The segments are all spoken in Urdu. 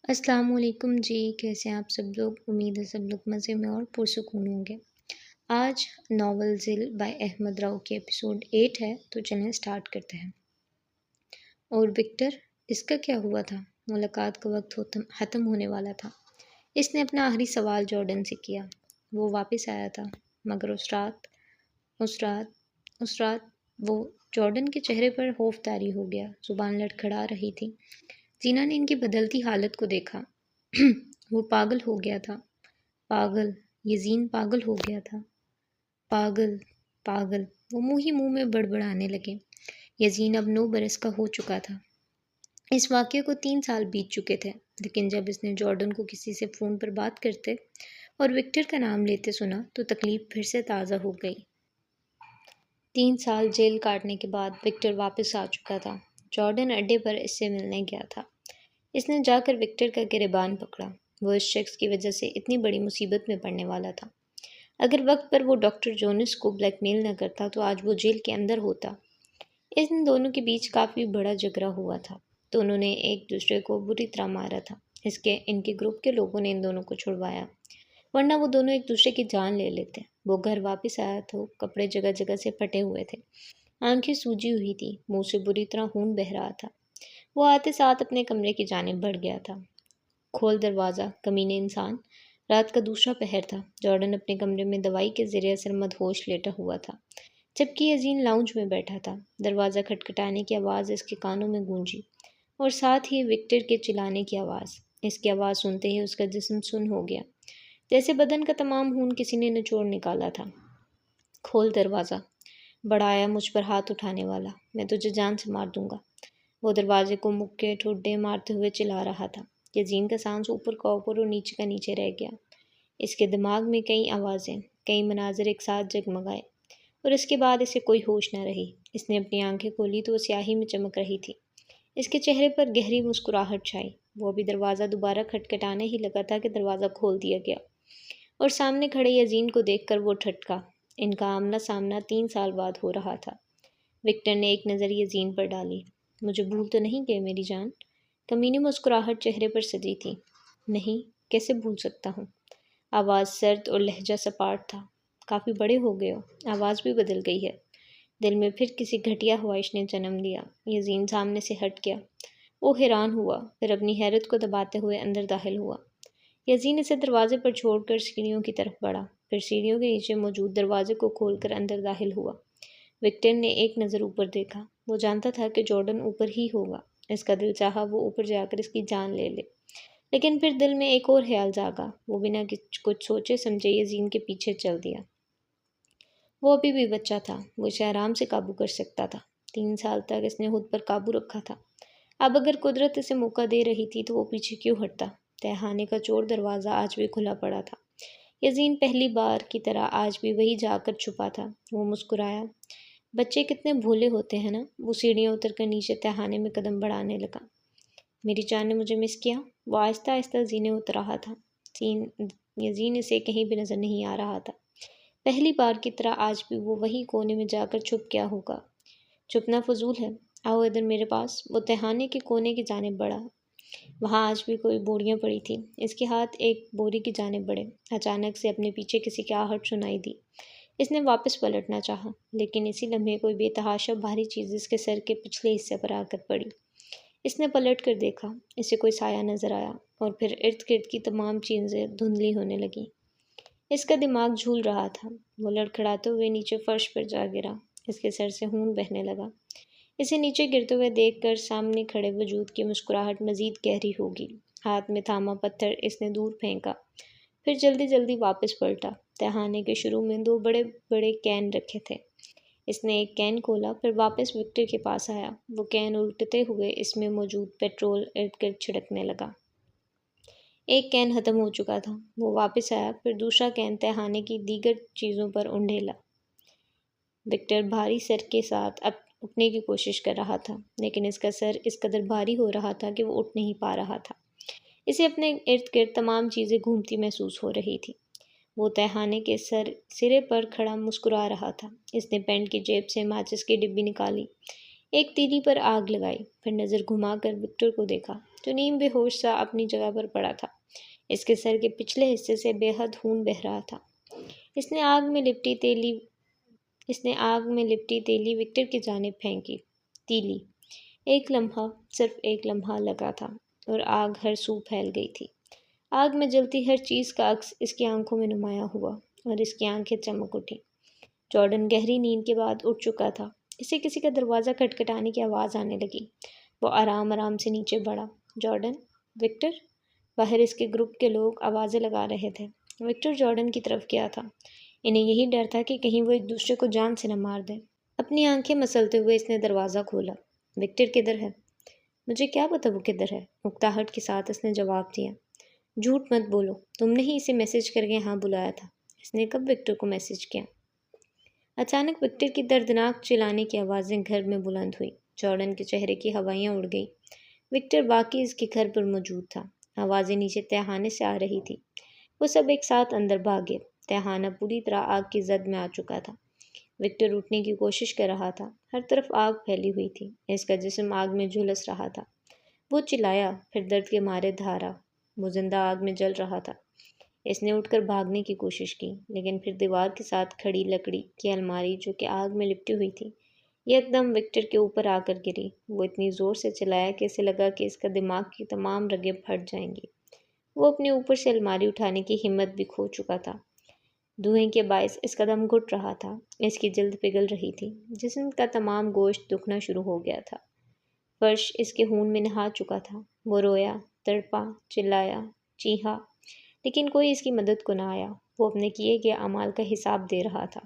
السلام علیکم جی، کیسے ہیں آپ سب لوگ؟ امید ہے سب لوگ مزے میں اور پرسکون ہوں گے۔ آج ناول ذیل بائی احمد راؤ کی ایپیسوڈ 8 ہے، تو چلیں سٹارٹ کرتے ہیں۔ اور وکٹر، اس کا کیا ہوا تھا؟ ملاقات کا وقت ختم ہونے والا تھا۔ اس نے اپنا آخری سوال جارڈن سے کیا۔ وہ واپس آیا تھا، مگر اس رات وہ جارڈن کے چہرے پر خوف طاری ہو گیا، زبان لڑکھڑا رہی تھی۔ زینا نے ان کی بدلتی حالت کو دیکھا۔ وہ پاگل ہو گیا تھا۔ پاگل، یزین پاگل ہو گیا تھا۔ پاگل، پاگل، وہ منہ ہی منہ میں بڑبڑانے لگے۔ یزین اب 9 برس کا ہو چکا تھا۔ اس واقعے کو 3 سال بیت چکے تھے، لیکن جب اس نے جارڈن کو کسی سے فون پر بات کرتے اور وکٹر کا نام لیتے سنا تو تکلیف پھر سے تازہ ہو گئی۔ 3 سال جیل کاٹنے کے بعد وکٹر واپس آ چکا تھا۔ جارڈن اڈے پر اس سے ملنے گیا تھا۔ اس نے جا کر وکٹر کا گریبان پکڑا۔ وہ اس شخص کی وجہ سے اتنی بڑی مصیبت میں پڑنے والا تھا۔ اگر وقت پر وہ ڈاکٹر جونس کو بلیک میل نہ کرتا تو آج وہ جیل کے اندر ہوتا۔ ان دونوں کے بیچ کافی بڑا جھگڑا ہوا تھا۔ دونوں نے ایک دوسرے کو بری طرح مارا تھا۔ ان کے گروپ کے لوگوں نے ان دونوں کو چھڑوایا، ورنہ وہ دونوں ایک دوسرے کی جان لے لیتے۔ وہ گھر واپس آیا تو کپڑے جگہ جگہ سے پھٹے ہوئے تھے، آنکھیں سوجی ہوئی تھی، منہ سے بری طرح خون بہہ رہا تھا۔ وہ آتے ساتھ اپنے کمرے کی جانب بڑھ گیا تھا۔ کھول دروازہ، کمینے انسان۔ رات کا دوسرا پہر تھا۔ جارڈن اپنے کمرے میں دوائی کے زیر اثر مدہوش لیٹا ہوا تھا، جبکہ یزین لاؤنج میں بیٹھا تھا۔ دروازہ کھٹکھٹانے کی آواز اس کے کانوں میں گونجی، اور ساتھ ہی وکٹر کے چلانے کی آواز۔ اس کی آواز سنتے ہی اس کا جسم سن ہو گیا، جیسے بدن کا تمام خون کسی نے نچوڑ نکالا تھا۔ کھول دروازہ، بڑا آیا مجھ پر ہاتھ اٹھانے والا، میں تجھے جان سے مار دوں گا۔ وہ دروازے کو مکے ٹھڈے مارتے ہوئے چلا رہا تھا۔ یزین کا سانس اوپر کا اوپر اور نیچے کا نیچے رہ گیا۔ اس کے دماغ میں کئی آوازیں، کئی مناظر ایک ساتھ جگمگائے، اور اس کے بعد اسے کوئی ہوش نہ رہی۔ اس نے اپنی آنکھیں کھولی تو وہ سیاہی میں چمک رہی تھی۔ اس کے چہرے پر گہری مسکراہٹ چھائی۔ وہ ابھی دروازہ دوبارہ کھٹکھٹانے ہی لگا تھا کہ دروازہ کھول دیا گیا، اور سامنے کھڑے یزین کو دیکھ کر وہ ٹھٹکا۔ ان کا آمنا سامنا 3 سال بعد ہو رہا تھا۔ وکٹر نے ایک نظر یزین پر ڈالی۔ مجھے بھول تو نہیں گئے میری جان؟ کمینی مسکراہٹ چہرے پر سجی تھی۔ نہیں، کیسے بھول سکتا ہوں؟ آواز سرد اور لہجہ سپاٹ تھا۔ کافی بڑے ہو گئے ہو، آواز بھی بدل گئی ہے۔ دل میں پھر کسی گھٹیا خواہش نے جنم لیا۔ یزین سامنے سے ہٹ گیا۔ وہ حیران ہوا، پھر اپنی حیرت کو دباتے ہوئے اندر داخل ہوا۔ یزین اسے دروازے پر چھوڑ کر سیڑھیوں کی طرف بڑھا، پھر سیڑھیوں کے نیچے موجود دروازے کو کھول کر اندر داخل ہوا۔ وکٹر نے ایک نظر اوپر دیکھا۔ وہ جانتا تھا کہ جارڈن اوپر ہی ہوگا۔ اس کا دل چاہا وہ اوپر جا کر اس کی جان لے لے، لیکن پھر دل میں ایک اور خیال جاگا۔ وہ بنا کچھ سوچے سمجھے یزین کے پیچھے چل دیا۔ وہ ابھی بھی بچہ تھا، وہ اسے آرام سے قابو کر سکتا تھا۔ 3 سال تک اس نے خود پر قابو رکھا تھا۔ اب اگر قدرت اسے موقع دے رہی تھی تو وہ پیچھے کیوں ہٹتا؟ تہخانے کا چور دروازہ آج بھی کھلا پڑا تھا۔ یزین پہلی بار کی طرح آج بھی وہی جا کر چھپا تھا۔ وہ مسکرایا۔ بچے کتنے بھولے ہوتے ہیں نا؟ وہ سیڑھیاں اتر کر نیچے تہخانے میں قدم بڑھانے لگا۔ میری جان نے مجھے مس کیا؟ وہ آہستہ آہستہ زینے اتر رہا تھا۔ یزین اسے کہیں بھی نظر نہیں آ رہا تھا۔ پہلی بار کی طرح آج بھی وہ وہی کونے میں جا کر چھپ گیا ہوگا۔ چھپنا فضول ہے، آؤ ادھر میرے پاس۔ وہ تہخانے کے کونے کی جانب بڑھا۔ وہاں آج بھی کوئی بوریاں پڑی تھیں۔ اس کے ہاتھ ایک بوری کی جانب بڑھے۔ اچانک سے اپنے پیچھے کسی کی آہٹ سنائی دی۔ اس نے واپس پلٹنا چاہا، لیکن اسی لمحے کوئی بے تحاشا بھاری چیز اس کے سر کے پچھلے حصے پر آ کر پڑی۔ اس نے پلٹ کر دیکھا، اسے کوئی سایہ نظر آیا، اور پھر ارد گرد کی تمام چیزیں دھندلی ہونے لگیں۔ اس کا دماغ جھول رہا تھا۔ وہ لڑکھڑاتے ہوئے نیچے فرش پر جا گرا۔ اس کے سر سے خون بہنے لگا۔ اسے نیچے گرتے ہوئے دیکھ کر سامنے کھڑے وجود کی مسکراہٹ مزید گہری ہوگی۔ ہاتھ میں تھاما پتھر اس نے دور پھینکا، پھر جلدی جلدی واپس پلٹا۔ تہخانے کے شروع میں 2 بڑے بڑے کین رکھے تھے۔ اس نے ایک کین کھولا، پھر واپس وکٹر کے پاس آیا۔ وہ کین الٹتے ہوئے اس میں موجود پیٹرول ارد گرد چھڑکنے لگا۔ ایک کین ختم ہو چکا تھا۔ وہ واپس آیا، پھر دوسرا کین تہخانے کی دیگر چیزوں پر انڈھیلا۔ وکٹر بھاری سر کے ساتھ اٹھنے کی کوشش کر رہا تھا، لیکن اس کا سر اس قدر بھاری ہو رہا تھا کہ وہ اٹھ نہیں پا رہا تھا۔ اسے اپنے ارد گرد تمام چیزیں گھومتی محسوس ہو رہی تھی۔ وہ تہخانے کے سرے پر کھڑا مسکرا رہا تھا۔ اس نے پینٹ کی جیب سے ماچس کی ڈبی نکالی، ایک تیلی پر آگ لگائی، پھر نظر گھما کر وکٹر کو دیکھا۔ جو نیم بے ہوش سا اپنی جگہ پر پڑا تھا۔ اس کے سر کے پچھلے حصے سے بے حد خون بہہ رہا تھا۔ اس نے آگ میں لپٹی تیلی وکٹر کی جانب پھینکی۔ تیلی ایک لمحہ، صرف ایک لمحہ لگا تھا اور آگ ہر سو پھیل گئی تھی۔ آگ میں جلتی ہر چیز کا عکس اس کی آنکھوں میں نمایاں ہوا اور اس کی آنکھیں چمک اٹھیں۔ جارڈن گہری نیند کے بعد اٹھ چکا تھا۔ اسے کسی کا دروازہ کھٹکھٹانے کی آواز آنے لگی۔ وہ آرام آرام سے نیچے بڑھا۔ Jordan, Victor? باہر اس کے گروپ کے لوگ آوازیں لگا رہے تھے۔ وکٹر جارڈن کی طرف گیا تھا۔ انہیں یہی ڈر تھا کہ کہیں وہ ایک دوسرے کو جان سے نہ مار دیں۔ اپنی آنکھیں مسلتے ہوئے اس نے دروازہ کھولا۔ وکٹر کدھر ہے؟ مجھے کیا پتا وہ کدھر ہے، اکتاہٹ کے ساتھ اس نے جواب دیا۔ جھوٹ مت بولو، تم نے ہی اسے میسج کر کے یہاں بلایا تھا۔ اس نے کب وکٹر کو میسج کیا؟ اچانک وکٹر کی دردناک چلانے کی آوازیں گھر میں بلند ہوئی۔ جارڈن کے چہرے کی ہوائیاں اڑ گئی۔ وکٹر واقعی اس کے گھر پر موجود تھا۔ آوازیں نیچے تہخانے سے آ رہی تھی۔ وہ سب ایک ساتھ اندر بھاگے۔ تہخانہ پوری طرح آگ کی زد میں آ چکا تھا۔ وکٹر اٹھنے کی کوشش کر رہا تھا۔ ہر طرف آگ پھیلی ہوئی تھی۔ اس کا جسم آگ میں جھلس رہا تھا۔ وہ چلایا، پھر درد کے مارے دھارا۔ وہ زندہ آگ میں جل رہا تھا۔ اس نے اٹھ کر بھاگنے کی کوشش کی، لیکن پھر دیوار کے ساتھ کھڑی لکڑی کی الماری جو کہ آگ میں لپٹی ہوئی تھی، یکدم وکٹر کے اوپر آ کر گری۔ وہ اتنی زور سے چلایا کہ اسے لگا کہ اس کا دماغ کی تمام رگیں پھٹ جائیں گی۔ وہ اپنے اوپر سے الماری اٹھانے کی ہمت بھی کھو چکا تھا۔ دھوئیں کے باعث اس کا دم گھٹ رہا تھا۔ اس کی جلد پگھل رہی تھی۔ جسم کا تمام گوشت دکھنا شروع ہو گیا تھا۔ فرش اس کے خون میں نہا چکا تھا۔ وہ رویا، تڑپا، چلایا، چیخا، لیکن کوئی اس کی مدد کو نہ آیا۔ وہ اپنے کیے گئے اعمال کا حساب دے رہا تھا۔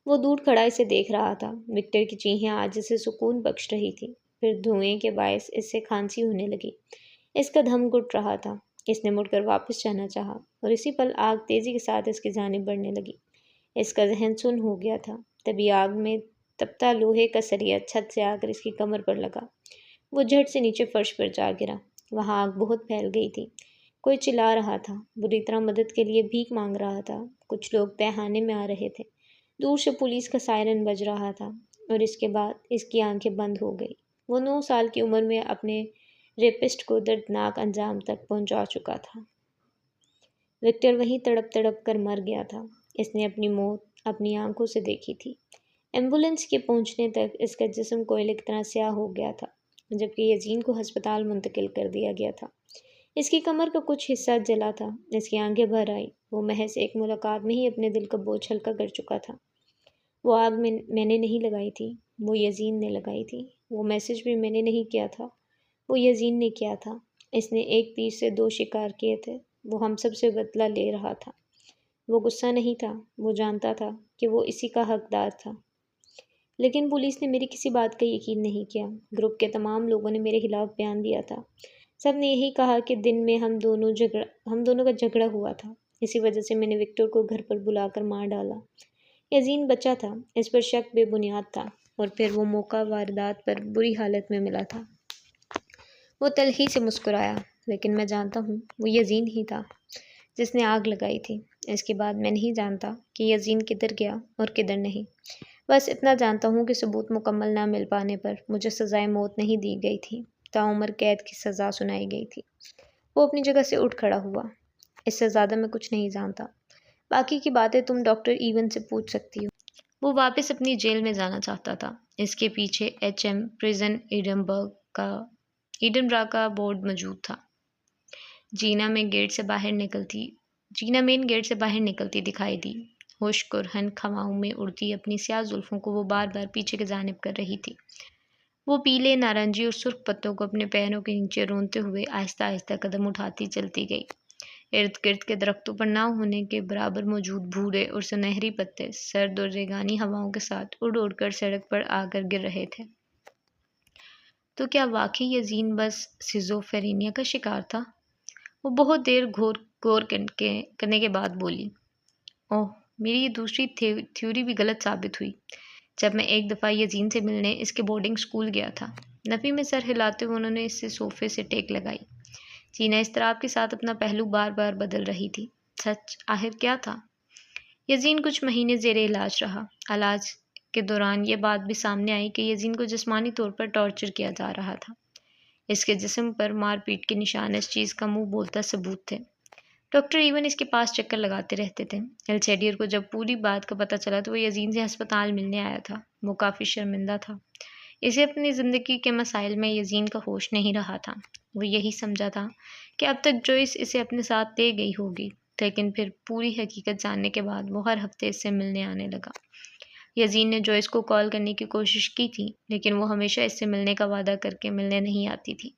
وہ دور کھڑا اسے دیکھ رہا تھا۔ وکٹر کی چیخیں آج اسے سکون بخش رہی تھی۔ پھر دھوئیں کے باعث اس سے کھانسی ہونے لگی۔ اس کا دم گھٹ رہا تھا۔ اس نے مڑ کر واپس جانا چاہا اور اسی پل آگ تیزی کے ساتھ اس کی جانب بڑھنے لگی۔ اس کا ذہن سن ہو گیا تھا۔ تبھی آگ میں تپتا لوہے کا سریا چھت سے آ کر اس کی کمر پر لگا۔ وہ جھٹ سے نیچے فرش پر جا گرا۔ وہاں آگ بہت پھیل گئی تھی۔ کوئی چلا رہا تھا، بری طرح مدد کے لیے بھیک مانگ رہا تھا۔ کچھ لوگ تہخانے میں آ رہے تھے۔ دور سے پولیس کا سائرن بج رہا تھا اور اس کے بعد اس کی آنکھیں بند ہو گئی۔ وہ 9 سال کی عمر میں اپنے ریپسٹ کو دردناک انجام تک پہنچا چکا تھا۔ وکٹر وہیں تڑپ تڑپ کر مر گیا تھا۔ اس نے اپنی موت اپنی آنکھوں سے دیکھی تھی۔ ایمبولینس کے پہنچنے تک اس کا جسم کوئلے کی طرح سیاہ ہو گیا تھا، جبکہ یزین کو ہسپتال منتقل کر دیا گیا تھا۔ اس کی کمر کا کچھ حصہ جلا تھا۔ اس کی آنکھیں بھر آئیں۔ وہ محض ایک ملاقات میں ہی اپنے دل کا بوجھ ہلکا کر چکا تھا۔ وہ آگ میں نے نہیں لگائی تھی، وہ یزین نے لگائی تھی۔ وہ میسج بھی میں نے نہیں کیا تھا، وہ یزین نے کیا تھا۔ اس نے ایک تیر سے 2 شکار کیے تھے۔ وہ ہم سب سے بدلہ لے رہا تھا۔ وہ غصہ نہیں تھا، وہ جانتا تھا کہ وہ اسی کا حقدار تھا۔ لیکن پولیس نے میری کسی بات کا یقین نہیں کیا۔ گروپ کے تمام لوگوں نے میرے خلاف بیان دیا تھا۔ سب نے یہی کہا کہ دن میں ہم دونوں کا جھگڑا ہوا تھا۔ اسی وجہ سے میں نے وکٹر کو گھر پر بلا کر مار ڈالا۔ یزین بچا تھا، اس پر شک بے بنیاد تھا، اور پھر وہ موقع واردات پر بری حالت میں ملا تھا۔ وہ تلخی سے مسکرایا۔ لیکن میں جانتا ہوں وہ یزین ہی تھا جس نے آگ لگائی تھی۔ اس کے بعد میں نہیں جانتا کہ یزین کدھر گیا اور کدھر نہیں۔ بس اتنا جانتا ہوں کہ ثبوت مکمل نہ مل پانے پر مجھے سزائے موت نہیں دی گئی تھی، تاعمر قید کی سزا سنائی گئی تھی۔ وہ اپنی جگہ سے اٹھ کھڑا ہوا۔ اس سے زیادہ میں کچھ نہیں جانتا۔ باقی کی باتیں تم ڈاکٹر ایون سے پوچھ سکتی ہو۔ وہ واپس اپنی جیل میں جانا چاہتا تھا۔ اس کے پیچھے HM پریزن ایڈنبرا کا بورڈ موجود تھا۔ جینا مین گیٹ سے باہر نکلتی دکھائی دی۔ خشک اور خنک ہواؤں میں اڑتی اپنی سیاہ زلفوں کو وہ بار بار پیچھے کی جانب کر رہی تھی۔ وہ پیلے، نارنجی اور سرخ پتوں کو اپنے پیروں کے نیچے رونتے ہوئے آہستہ آہستہ قدم اٹھاتی چلتی گئی۔ ارد گرد کے درختوں پر نہ ہونے کے برابر موجود بھورے اور سنہری پتے سرد اور ریگانی ہواؤں کے ساتھ اڑ اڑ کر سڑک پر آ کر گر رہے تھے۔ تو کیا واقعی یزین بس سیزوفرینیا کا شکار تھا؟ وہ بہت دیر غور کرنے کے بعد بولی، اوہ، میری یہ دوسری تھیوری بھی غلط ثابت ہوئی۔ جب میں ایک دفعہ یزین سے ملنے اس کے بورڈنگ اسکول گیا تھا۔ نفی میں سر ہلاتے ہوئے انہوں نے اس سے صوفے سے ٹیک لگائی۔ جینا اضطراب کے ساتھ اپنا پہلو بار بار بدل رہی تھی۔ سچ آخر کیا تھا؟ یزین کچھ مہینے زیر علاج رہا۔ علاج کے دوران یہ بات بھی سامنے آئی کہ یزین کو جسمانی طور پر ٹارچر کیا جا رہا تھا۔ اس کے جسم پر مار پیٹ کے نشان اس چیز کا منہ بولتا ثبوت تھے۔ ڈاکٹر ایون اس کے پاس چکر لگاتے رہتے تھے۔ السیڈیر کو جب پوری بات کا پتہ چلا تو وہ یزین سے ہسپتال ملنے آیا تھا۔ وہ کافی شرمندہ تھا۔ اسے اپنی زندگی کے مسائل میں یزین کا ہوش نہیں رہا تھا۔ وہ یہی سمجھا تھا کہ اب تک جوئس اسے اپنے ساتھ لے گئی ہوگی، لیکن پھر پوری حقیقت جاننے کے بعد وہ ہر ہفتے اس سے ملنے آنے لگا۔ یزین نے جوئس کو کال کرنے کی کوشش کی تھی، لیکن وہ ہمیشہ اس سے ملنے کا وعدہ کر کے ملنے نہیں آتی تھی۔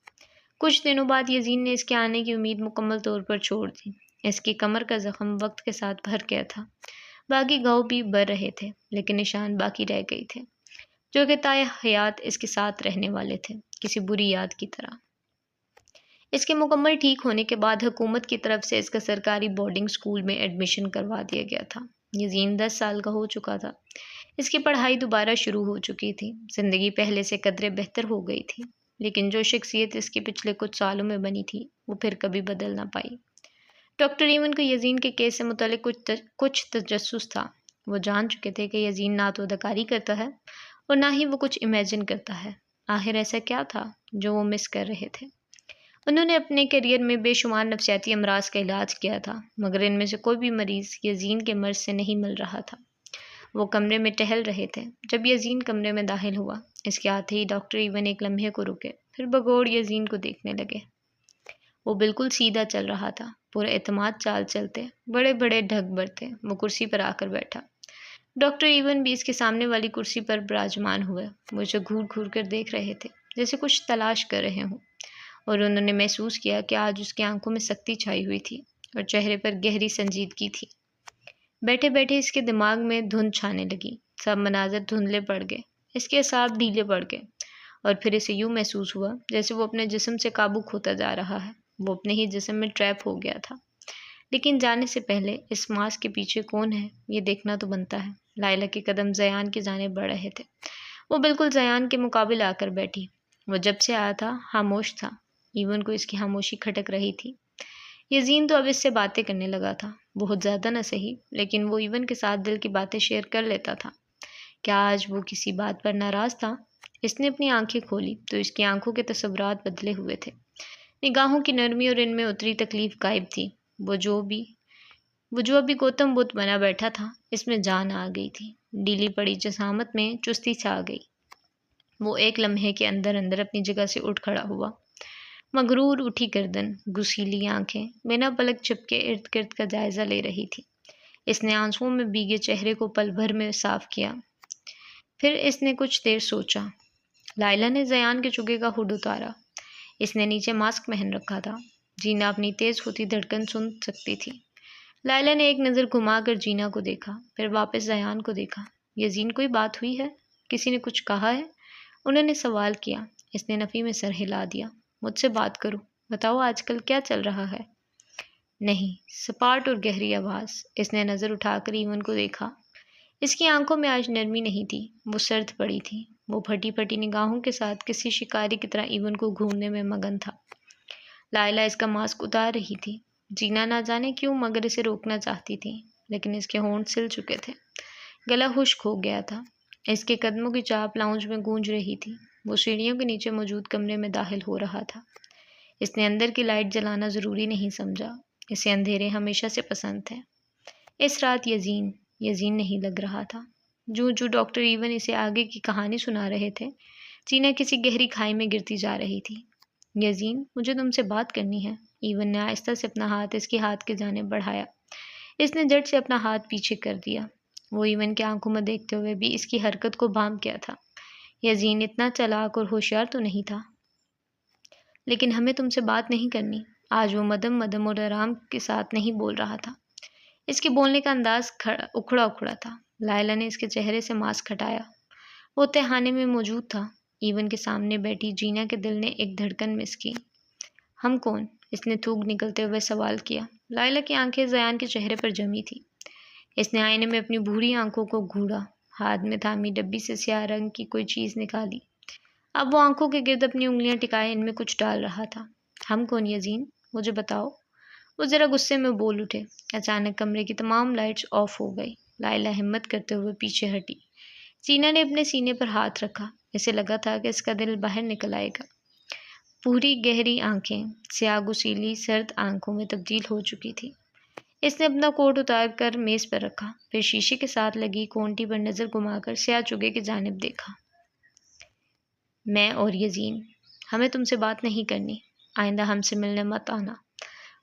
کچھ دنوں بعد یزین نے اس کے آنے کی امید مکمل طور پر چھوڑ دی۔ اس کی کمر کا زخم وقت کے ساتھ بھر گیا تھا۔ باقی گھاؤ بھی بڑھ رہے تھے، لیکن نشان باقی رہ گئے تھے، جو کہ تا حیات اس کے ساتھ رہنے والے تھے، کسی بری یاد کی طرح۔ اس کے مکمل ٹھیک ہونے کے بعد حکومت کی طرف سے اس کا سرکاری بورڈنگ اسکول میں ایڈمیشن کروا دیا گیا تھا۔ یزین 10 سال کا ہو چکا تھا۔ اس کی پڑھائی دوبارہ شروع ہو چکی تھی۔ زندگی پہلے سے قدرے بہتر ہو گئی تھی، لیکن جو شخصیت اس کے پچھلے کچھ سالوں میں بنی تھی وہ پھر کبھی بدل نہ پائی۔ ڈاکٹر ایون کو یزین کے کیس سے متعلق کچھ تجسس تھا۔ وہ جان چکے تھے کہ یزین نہ تو اداکاری کرتا ہے اور نہ ہی وہ کچھ امیجن کرتا ہے۔ آخر ایسا کیا تھا جو وہ مس کر رہے تھے؟ انہوں نے اپنے کیریئر میں بے شمار نفسیاتی امراض کا علاج کیا تھا، مگر ان میں سے کوئی بھی مریض یزین کے مرض سے نہیں مل رہا تھا۔ وہ کمرے میں ٹہل رہے تھے جب یزین کمرے میں داخل ہوا۔ اس کے آتے ہی ڈاکٹر ایون ایک لمحے کو رکے، پھر بغور یزین کو دیکھنے لگے۔ وہ بالکل سیدھا چل رہا تھا، پورا اعتماد چال چلتے، بڑے بڑے ڈھک برتے۔ وہ کرسی پر آ کر بیٹھا۔ ڈاکٹر ایون بھی اس کے سامنے والی کرسی پر براجمان ہوئے۔ وہ اسے گھور گھور کر دیکھ رہے تھے، جیسے کچھ تلاش کر رہے ہوں، اور انہوں نے محسوس کیا کہ آج اس کی آنکھوں میں سختی چھائی ہوئی تھی اور چہرے پر گہری سنجیدگی تھی۔ بیٹھے بیٹھے اس کے دماغ میں دھند چھانے لگی، سب مناظر دھندلے پڑ گئے، اس کے اعصاب ڈھیلے پڑ گئے، اور پھر اسے یوں محسوس ہوا جیسے وہ اپنے جسم سے قابو کھوتا جا رہا ہے۔ وہ اپنے ہی جسم میں ٹریپ ہو گیا تھا۔ لیکن جانے سے پہلے اس ماسک کے پیچھے کون ہے یہ دیکھنا تو بنتا ہے۔ لائلہ کے قدم زیان کی جانب بڑھ رہے تھے۔ وہ بالکل زیان کے مقابل آ کر بیٹھی۔ وہ جب سے آیا تھا خاموش تھا۔ ایون کو اس کی خاموشی کھٹک رہی تھی۔ یزین تو اب اس سے باتیں کرنے لگا تھا، بہت زیادہ نہ صحیح، لیکن وہ ایون کے ساتھ دل کی باتیں شیئر کر لیتا تھا۔ کیا آج وہ کسی بات پر ناراض تھا؟ اس نے اپنی آنکھیں کھولی تو اس کی آنکھوں کے تصورات بدلے ہوئے تھے۔ نگاہوں کی نرمی اور ان میں اتری تکلیف غائب تھی۔ وہ جو ابھی گوتم بدھ بنا بیٹھا تھا، اس میں جان آ گئی تھی۔ ڈیلی پڑی جسامت میں چستی چھا گئی۔ وہ ایک لمحے کے اندر اندر اپنی جگہ سے اٹھ کھڑا ہوا۔ مغرور اٹھی گردن، گسیلی آنکھیں بنا پلک جھپکے ارد گرد کا جائزہ لے رہی تھی۔ اس نے آنسوؤں میں بھیگے چہرے کو پل بھر میں صاف کیا۔ پھر اس نے کچھ دیر سوچا۔ لائلہ نے زیان کے چگے کا ہوڈ اتارا۔ اس نے نیچے ماسک پہن رکھا تھا۔ جینا اپنی تیز ہوتی دھڑکن سن سکتی تھی۔ لائلہ نے ایک نظر گھما کر جینا کو دیکھا، پھر واپس زیان کو دیکھا۔ یزین کوئی بات ہوئی ہے؟ کسی نے کچھ کہا ہے؟ انہوں نے سوال کیا۔ اس نے نفی میں سر ہلا دیا۔ مجھ سے بات کرو، بتاؤ آج کل کیا چل رہا ہے؟ نہیں، سپاٹ اور گہری آواز۔ اس نے نظر اٹھا کر ایون کو دیکھا۔ اس کی آنکھوں میں آج نرمی نہیں تھی، وہ سرد پڑی تھی۔ وہ پھٹی پھٹی نگاہوں کے ساتھ کسی شکاری کی طرح ایون کو گھومنے میں مگن تھا۔ لائلہ اس کا ماسک اتار رہی تھی۔ جینا نہ جانے کیوں مگر اسے روکنا چاہتی تھی، لیکن اس کے ہونٹ سل چکے تھے، گلا خشک ہو گیا تھا۔ اس کے قدموں کی چاپ لاؤنج میں گونج رہی تھی۔ وہ سیڑھیوں کے نیچے موجود کمرے میں داخل ہو رہا تھا۔ اس نے اندر کی لائٹ جلانا ضروری نہیں سمجھا۔ اسے اندھیرے ہمیشہ سے پسند تھے۔ اس رات یزین نہیں لگ رہا تھا۔ جو ڈاکٹر ایون اسے آگے کی کہانی سنا رہے تھے، جینا کسی گہری کھائی میں گرتی جا رہی تھی۔ یزین، مجھے تم سے بات کرنی ہے۔ ایون نے آہستہ سے اپنا ہاتھ اس کی ہاتھ کی جانب بڑھایا۔ اس نے جھٹ سے اپنا ہاتھ پیچھے کر دیا۔ وہ ایون کی آنکھوں میں دیکھتے ہوئے بھی اس کی حرکت کو بھانپ گیا تھا۔ یزین اتنا چالاک اور ہوشیار تو نہیں تھا، لیکن ہمیں تم سے بات نہیں کرنی۔ آج وہ مدم اور آرام کے ساتھ نہیں بول رہا تھا۔ اس کے بولنے کا انداز اکھڑا اکھڑا تھا۔ لائلہ نے اس کے چہرے سے ماسک ہٹایا۔ وہ تہھانے میں موجود تھا۔ ایون کے سامنے بیٹھی جینا کے دل نے ایک دھڑکن مس کی۔ ہم کون؟ اس نے تھوک نکلتے ہوئے سوال کیا۔ لائلہ کی آنکھیں زیان کے چہرے پر جمی تھی۔ اس نے آئینے میں اپنی بھوری آنکھوں کو گھوڑا، ہاتھ میں تھامی ڈبی سے سیاہ رنگ کی کوئی چیز نکالی۔ اب وہ آنکھوں کے گرد اپنی انگلیاں ٹکائے ان میں کچھ ڈال رہا تھا۔ ہم کون یزین؟ مجھے بتاؤ۔ وہ ذرا غصے میں بول اٹھے۔ اچانک کمرے کی تمام لائٹس آف ہو گئی۔ لائلہ ہمت کرتے ہوئے پیچھے ہٹی۔ جینا نے اپنے سینے پر ہاتھ رکھا۔ اسے لگا تھا کہ اس کا دل باہر نکل آئے گا۔ پوری گہری آنکھیں سیاہ گسیلی سرد آنکھوں میں تبدیل ہو چکی تھی۔ اس نے اپنا کوٹ اتار کر میز پر رکھا، پھر شیشے کے ساتھ لگی کونٹی پر نظر گھما کر سیاہ چگے کی جانب دیکھا۔ میں اور یزین، ہمیں تم سے بات نہیں کرنی، آئندہ ہم سے ملنے مت آنا۔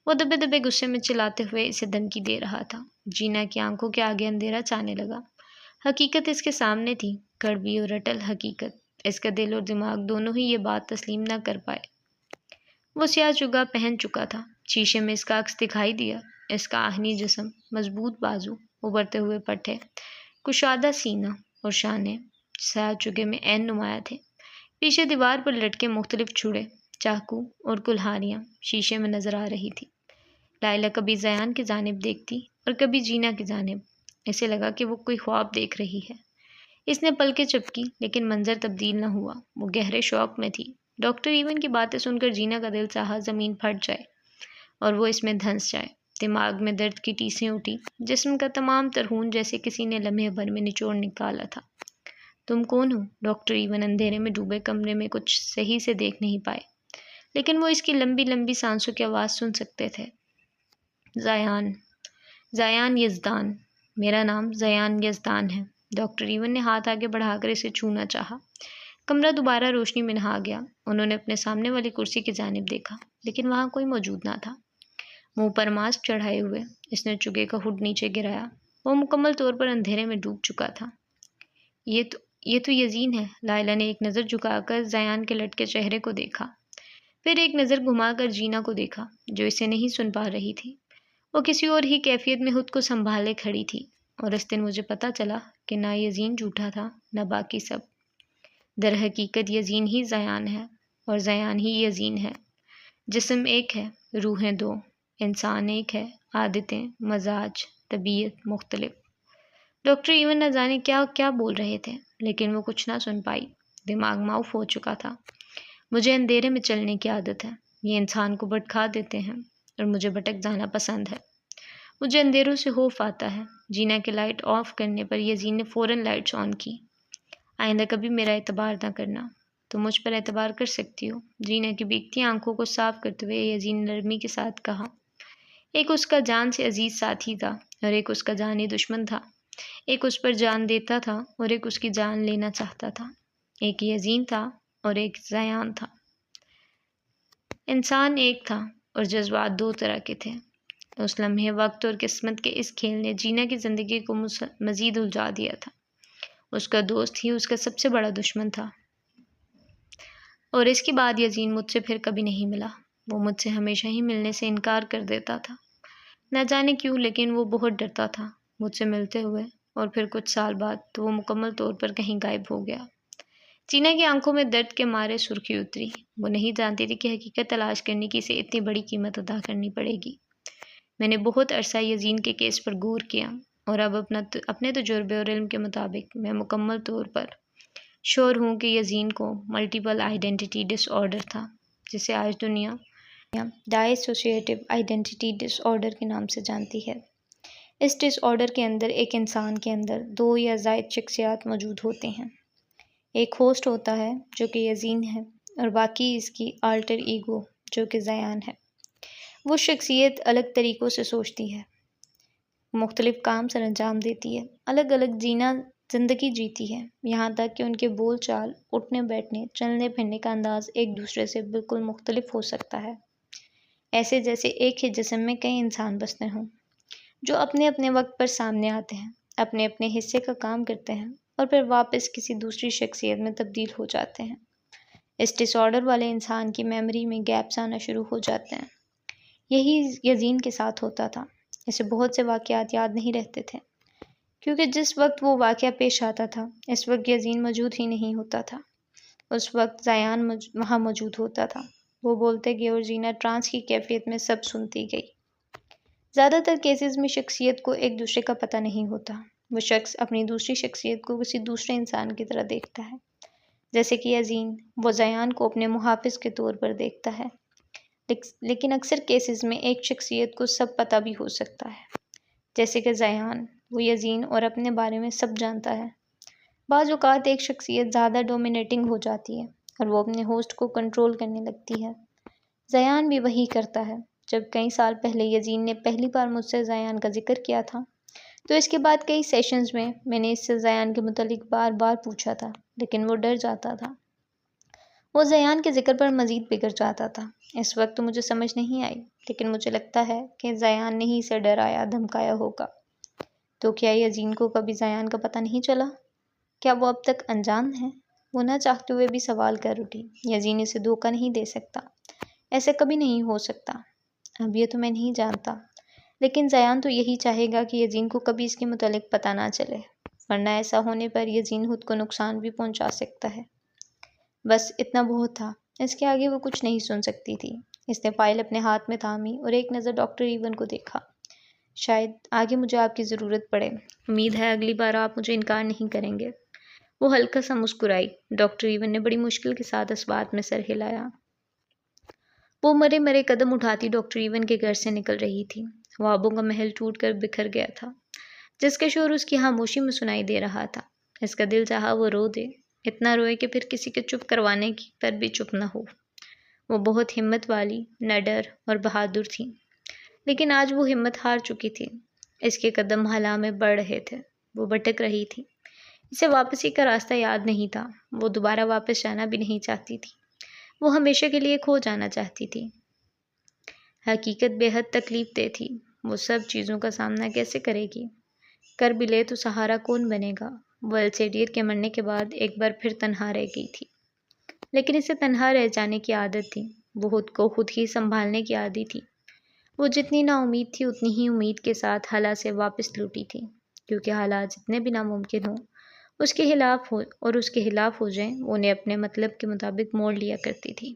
وہ دبے دبے غصے میں چلاتے ہوئے اسے دھمکی دے رہا تھا۔ جینا کی آنکھوں کے آگے اندھیرا چھانے لگا۔ حقیقت اس کے سامنے تھی، کڑوی اور رٹل حقیقت۔ اس کا دل اور دماغ دونوں ہی یہ بات تسلیم نہ کر پائے۔ وہ سیاہ چگا پہن چکا تھا، شیشے میں اس کا عکس دکھائی دیا، اس کا آہنی جسم، مضبوط بازو، ابھرتے ہوئے پٹھے، کشادہ سینہ اور شانے سیاہ چگے میں عین نمایاں تھے۔ پیچھے دیوار پر لٹکے مختلف چھڑے، چاقو اور کلہاڑیاں شیشے میں نظر آ رہی تھی۔ لائلہ کبھی زیان کی جانب دیکھتی اور کبھی جینا کی جانب۔ اسے لگا کہ وہ کوئی خواب دیکھ رہی ہے۔ اس نے پلکیں چپکی لیکن منظر تبدیل نہ ہوا۔ وہ گہرے شوق میں تھی۔ ڈاکٹر ایون کی باتیں سن کر جینا کا دل چاہا زمین پھٹ جائے اور وہ اس میں دھنس جائے۔ دماغ میں درد کی ٹیسیں اٹھی، جسم کا تمام ترہون جیسے کسی نے لمحے بھر میں نچوڑ نکالا تھا۔ تم کون ہو؟ ڈاکٹر ایون اندھیرے میں ڈوبے کمرے میں کچھ صحیح سے دیکھ نہیں پائے، لیکن وہ اس کی لمبی لمبی سانسوں کی آواز سن سکتے تھے۔ زیان یزدان، میرا نام زیان یزدان ہے۔ ڈاکٹر ایون نے ہاتھ آگے بڑھا کر اسے چھونا چاہا۔ کمرہ دوبارہ روشنی میں نہا گیا۔ انہوں نے اپنے سامنے والی کرسی کی جانب دیکھا، لیکن وہاں کوئی موجود نہ تھا۔ منہ پر ماسک چڑھائے ہوئے اس نے چگے کا ہڈ نیچے گرایا۔ وہ مکمل طور پر اندھیرے میں ڈوب چکا تھا۔ یہ تو یزین ہے۔ لائلہ نے ایک نظر جھکا کر زیان کے لٹکے چہرے کو دیکھا، پھر ایک نظر گھما کر جینا کو دیکھا جو اسے نہیں سن پا رہی تھی۔ وہ کسی اور ہی کیفیت میں خود کو سنبھالے کھڑی تھی۔ اور اس دن مجھے پتہ چلا کہ نہ یزین جھوٹا تھا نہ باقی سب۔ در حقیقت یزین ہی زیان ہے اور زیان ہی یزین ہے۔ جسم ایک ہے، روحیں دو، انسان ایک ہے، عادتیں، مزاج، طبیعت مختلف۔ ڈاکٹر ایون نہ جانے کیا کیا بول رہے تھے، لیکن وہ کچھ نہ سن پائی۔ دماغ معاف ہو چکا تھا۔ مجھے اندھیرے میں چلنے کی عادت ہے، یہ انسان کو بھٹکا دیتے ہیں اور مجھے بھٹک جانا پسند ہے۔ مجھے اندھیروں سے خوف آتا ہے۔ جینا کی لائٹ آف کرنے پر یزین نے فوراً لائٹس آن کی۔ آئندہ کبھی میرا اعتبار نہ کرنا، تم مجھ پر اعتبار کر سکتی ہو۔ جینا کی بیکتی آنکھوں کو صاف کرتے ہوئے یزین نے نرمی کے ساتھ کہا۔ ایک اس کا جان سے عزیز ساتھی تھا اور ایک اس کا جانی دشمن تھا۔ ایک اس پر جان دیتا تھا اور ایک اس کی جان لینا چاہتا تھا۔ ایک یزین تھا اور ایک زیان تھا۔ انسان ایک تھا اور جذبات دو طرح کے تھے۔ اس لمحے وقت اور قسمت کے اس کھیل نے جینا کی زندگی کو مزید الجھا دیا تھا۔ اس کا دوست ہی اس کا سب سے بڑا دشمن تھا۔ اور اس کے بعد یزین مجھ سے پھر کبھی نہیں ملا۔ وہ مجھ سے ہمیشہ ہی ملنے سے انکار کر دیتا تھا۔ نہ جانے کیوں، لیکن وہ بہت ڈرتا تھا مجھ سے ملتے ہوئے، اور پھر کچھ سال بعد تو وہ مکمل طور پر کہیں غائب ہو گیا۔ جینا کی آنکھوں میں درد کے مارے سرخی اتری۔ وہ نہیں جانتی تھی کہ حقیقت تلاش کرنے کی اسے اتنی بڑی قیمت ادا کرنی پڑے گی۔ میں نے بہت عرصہ یزین کے کیس پر غور کیا اور اب اپنے تجربے اور علم کے مطابق میں مکمل طور پر شور ہوں کہ یزین کو ملٹیپل آئیڈینٹی ڈس آرڈر تھا، جسے آج دنیا ڈائی ایسوسیٹیو آئیڈینٹی ڈس آرڈر کے نام سے جانتی ہے۔ اس ڈس آرڈر کے اندر ایک انسان کے اندر دو یا زائد شخصیات موجود ہوتے ہیں۔ ایک ہوسٹ ہوتا ہے جو کہ یزین ہے اور باقی اس کی آلٹر ایگو جو کہ زیان ہے۔ وہ شخصیت الگ طریقوں سے سوچتی ہے، مختلف کام سر انجام دیتی ہے، الگ الگ زندگی جیتی ہے، یہاں تک کہ ان کے بول چال، اٹھنے بیٹھنے، چلنے پھرنے کا انداز ایک دوسرے سے بالکل مختلف ہو سکتا ہے، ایسے جیسے ایک ہی جسم میں کئی انسان بستے ہوں، جو اپنے اپنے وقت پر سامنے آتے ہیں، اپنے اپنے حصے کا کام کرتے ہیں اور پھر واپس کسی دوسری شخصیت میں تبدیل ہو جاتے ہیں۔ اس ڈس آرڈر والے انسان کی میموری میں گیپس آنا شروع ہو جاتے ہیں۔ یہی یزین کے ساتھ ہوتا تھا۔ اسے بہت سے واقعات یاد نہیں رہتے تھے، کیونکہ جس وقت وہ واقعہ پیش آتا تھا اس وقت یزین موجود ہی نہیں ہوتا تھا۔ اس وقت زیان وہاں موجود ہوتا تھا۔ وہ بولتے گئے اور جینا ٹرانس کی کیفیت میں سب سنتی گئی۔ زیادہ تر کیسز میں شخصیت کو ایک دوسرے کا پتہ نہیں ہوتا۔ وہ شخص اپنی دوسری شخصیت کو کسی دوسرے انسان کی طرح دیکھتا ہے، جیسے کہ یزین وہ زیان کو اپنے محافظ کے طور پر دیکھتا ہے۔ لیکن اکثر کیسز میں ایک شخصیت کو سب پتہ بھی ہو سکتا ہے، جیسے کہ زیان وہ یزین اور اپنے بارے میں سب جانتا ہے۔ بعض اوقات ایک شخصیت زیادہ ڈومینیٹنگ ہو جاتی ہے اور وہ اپنے ہوسٹ کو کنٹرول کرنے لگتی ہے۔ زیان بھی وہی کرتا ہے۔ جب کئی سال پہلے یزین نے پہلی بار مجھ سے زیان کا ذکر کیا تھا تو اس کے بعد کئی سیشنز میں نے اس سے زیان کے متعلق بار بار پوچھا تھا، لیکن وہ ڈر جاتا تھا۔ وہ زیان کے ذکر پر مزید بگڑ جاتا تھا۔ اس وقت تو مجھے سمجھ نہیں آئی، لیکن مجھے لگتا ہے کہ زیان نے ہی اسے ڈرایا دھمکایا ہوگا۔ تو کیا یزین کو کبھی زیان کا پتہ نہیں چلا؟ کیا وہ اب تک انجان ہے؟ وہ نہ چاہتے ہوئے بھی سوال کر اٹھی۔ یزین اسے دھوکہ نہیں دے سکتا، ایسے کبھی نہیں ہو سکتا۔ اب یہ تو میں نہیں جانتا، لیکن زیان تو یہی چاہے گا کہ یزین کو کبھی اس کے متعلق پتہ نہ چلے، ورنہ ایسا ہونے پر یزین خود کو نقصان بھی پہنچا سکتا ہے۔ بس اتنا بہت تھا، اس کے آگے وہ کچھ نہیں سن سکتی تھی۔ اس نے فائل اپنے ہاتھ میں تھامی اور ایک نظر ڈاکٹر ایون کو دیکھا۔ شاید آگے مجھے آپ کی ضرورت پڑے، امید ہے اگلی بار آپ مجھے انکار نہیں کریں گے۔ وہ ہلکا سا مسکرائی۔ ڈاکٹر ایون نے بڑی مشکل کے ساتھ اس بات میں سر ہلایا۔ وہ مرے مرے قدم اٹھاتی ڈاکٹر ایون کے گھر سے نکل رہی تھی۔ خوابوں کا محل ٹوٹ کر بکھر گیا تھا، جس کا شور اس کی خاموشی میں سنائی دے رہا تھا۔ اس کا دل چاہا وہ رو دے، اتنا روئے کہ پھر کسی کے چپ کروانے پر بھی چپ نہ ہو۔ وہ بہت ہمت والی، نڈر اور بہادر تھی، لیکن آج وہ ہمت ہار چکی تھی۔ اس کے قدم ہلا میں بڑھ رہے تھے، وہ بھٹک رہی تھی۔ اسے واپسی کا راستہ یاد نہیں تھا، وہ دوبارہ واپس جانا بھی نہیں چاہتی تھی، وہ ہمیشہ کے لیے کھو جانا چاہتی تھی۔ حقیقت بے حد تکلیف دہ تھی۔ وہ سب چیزوں کا سامنا کیسے کرے گی؟ کر بھی لے تو سہارا کون بنے گا؟ وہ السیڈیر کے مرنے کے بعد ایک بار پھر تنہا رہ گئی تھی، لیکن اسے تنہا رہ جانے کی عادت تھی۔ وہ خود کو خود ہی سنبھالنے کی عادی تھی۔ وہ جتنی نا امید تھی اتنی ہی امید کے ساتھ حلا سے واپس لوٹی تھی، کیونکہ حالات جتنے بھی ناممکن ہوں اس کے خلاف ہو جائیں، وہ انہیں اپنے مطلب کے مطابق موڑ لیا کرتی تھی،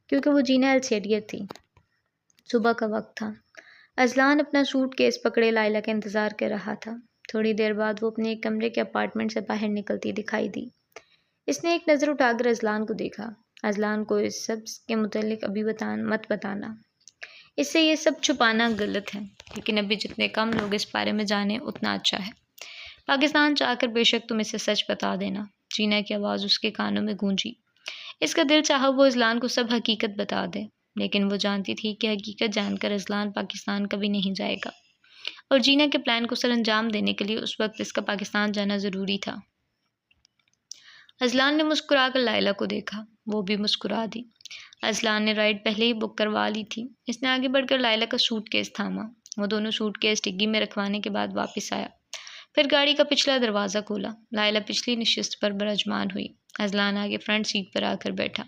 کیونکہ وہ جینا السیڈیر تھی۔ صبح کا وقت تھا۔ اذلان اپنا سوٹ کیس پکڑے لائلہ کا انتظار کر رہا تھا۔ تھوڑی دیر بعد وہ اپنے ایک کمرے کے اپارٹمنٹ سے باہر نکلتی دکھائی دی۔ اس نے ایک نظر اٹھا کر اذلان کو دیکھا۔ اذلان کو اس سب کے متعلق ابھی مت بتانا، اس سے یہ سب چھپانا غلط ہے، لیکن ابھی جتنے کم لوگ اس بارے میں جانیں اتنا اچھا ہے۔ پاکستان چاہ کر بے شک تم اسے سچ بتا دینا۔ جینا کی آواز اس کے کانوں میں گونجی۔ اس کا دل چاہا وہ اذلان کو سب حقیقت بتا دے، لیکن وہ جانتی تھی کہ حقیقت جان کر اذلان پاکستان کبھی نہیں جائے گا، اور جینا کے پلان کو سر انجام دینے کے لیے اس وقت اس کا پاکستان جانا ضروری تھا۔ اذلان نے مسکرا کر لائلہ کو دیکھا، وہ بھی مسکرا دی۔ اذلان نے رائڈ پہلے ہی بک کروا لی تھی۔ اس نے آگے بڑھ کر لائلہ کا سوٹ کیس تھاما۔ وہ دونوں سوٹ کیس ڈگی میں رکھوانے کے بعد واپس آیا، پھر گاڑی کا پچھلا دروازہ کھولا۔ لائلہ پچھلی نشست پر برجمان ہوئی۔ اذلان آگے فرنٹ سیٹ پر آ کر بیٹھا۔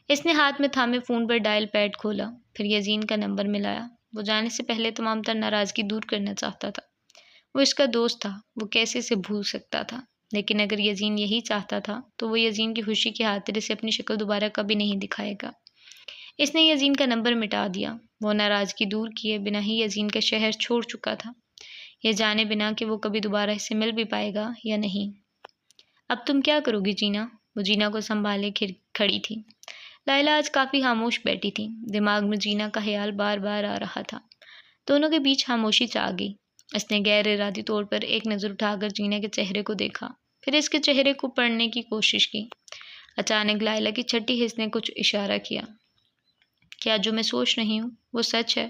اس نے ہاتھ میں تھامے فون پر ڈائل پیڈ کھولا، پھر یزین کا نمبر ملایا۔ وہ جانے سے پہلے تمام تر ناراضگی دور کرنا چاہتا تھا۔ وہ اس کا دوست تھا، وہ کیسے اسے بھول سکتا تھا؟ لیکن اگر یزین یہی چاہتا تھا تو وہ یزین کی خوشی کی خاطر اسے اپنی شکل دوبارہ کبھی نہیں دکھائے گا۔ اس نے یزین کا نمبر مٹا دیا۔ وہ ناراضگی دور کیے بنا ہی یزین کا شہر چھوڑ چکا تھا، یہ جانے بنا کہ وہ کبھی دوبارہ اس سے مل بھی پائے گا یا نہیں۔ اب تم کیا کرو گی جینا؟ وہ جینا کو سنبھالے کھڑی تھی۔ لائلہ آج کافی خاموش بیٹھی تھی، دماغ میں جینا کا خیال بار بار آ رہا تھا۔ دونوں کے بیچ خاموشی چھا گئی۔ اس نے غیر ارادی طور پر ایک نظر اٹھا کر جینا کے چہرے کو دیکھا، پھر اس کے چہرے کو پڑھنے کی کوشش کی۔ اچانک لائلہ کی چھٹی حس نے کچھ اشارہ کیا۔ کیا جو میں سوچ رہی ہوں وہ سچ ہے؟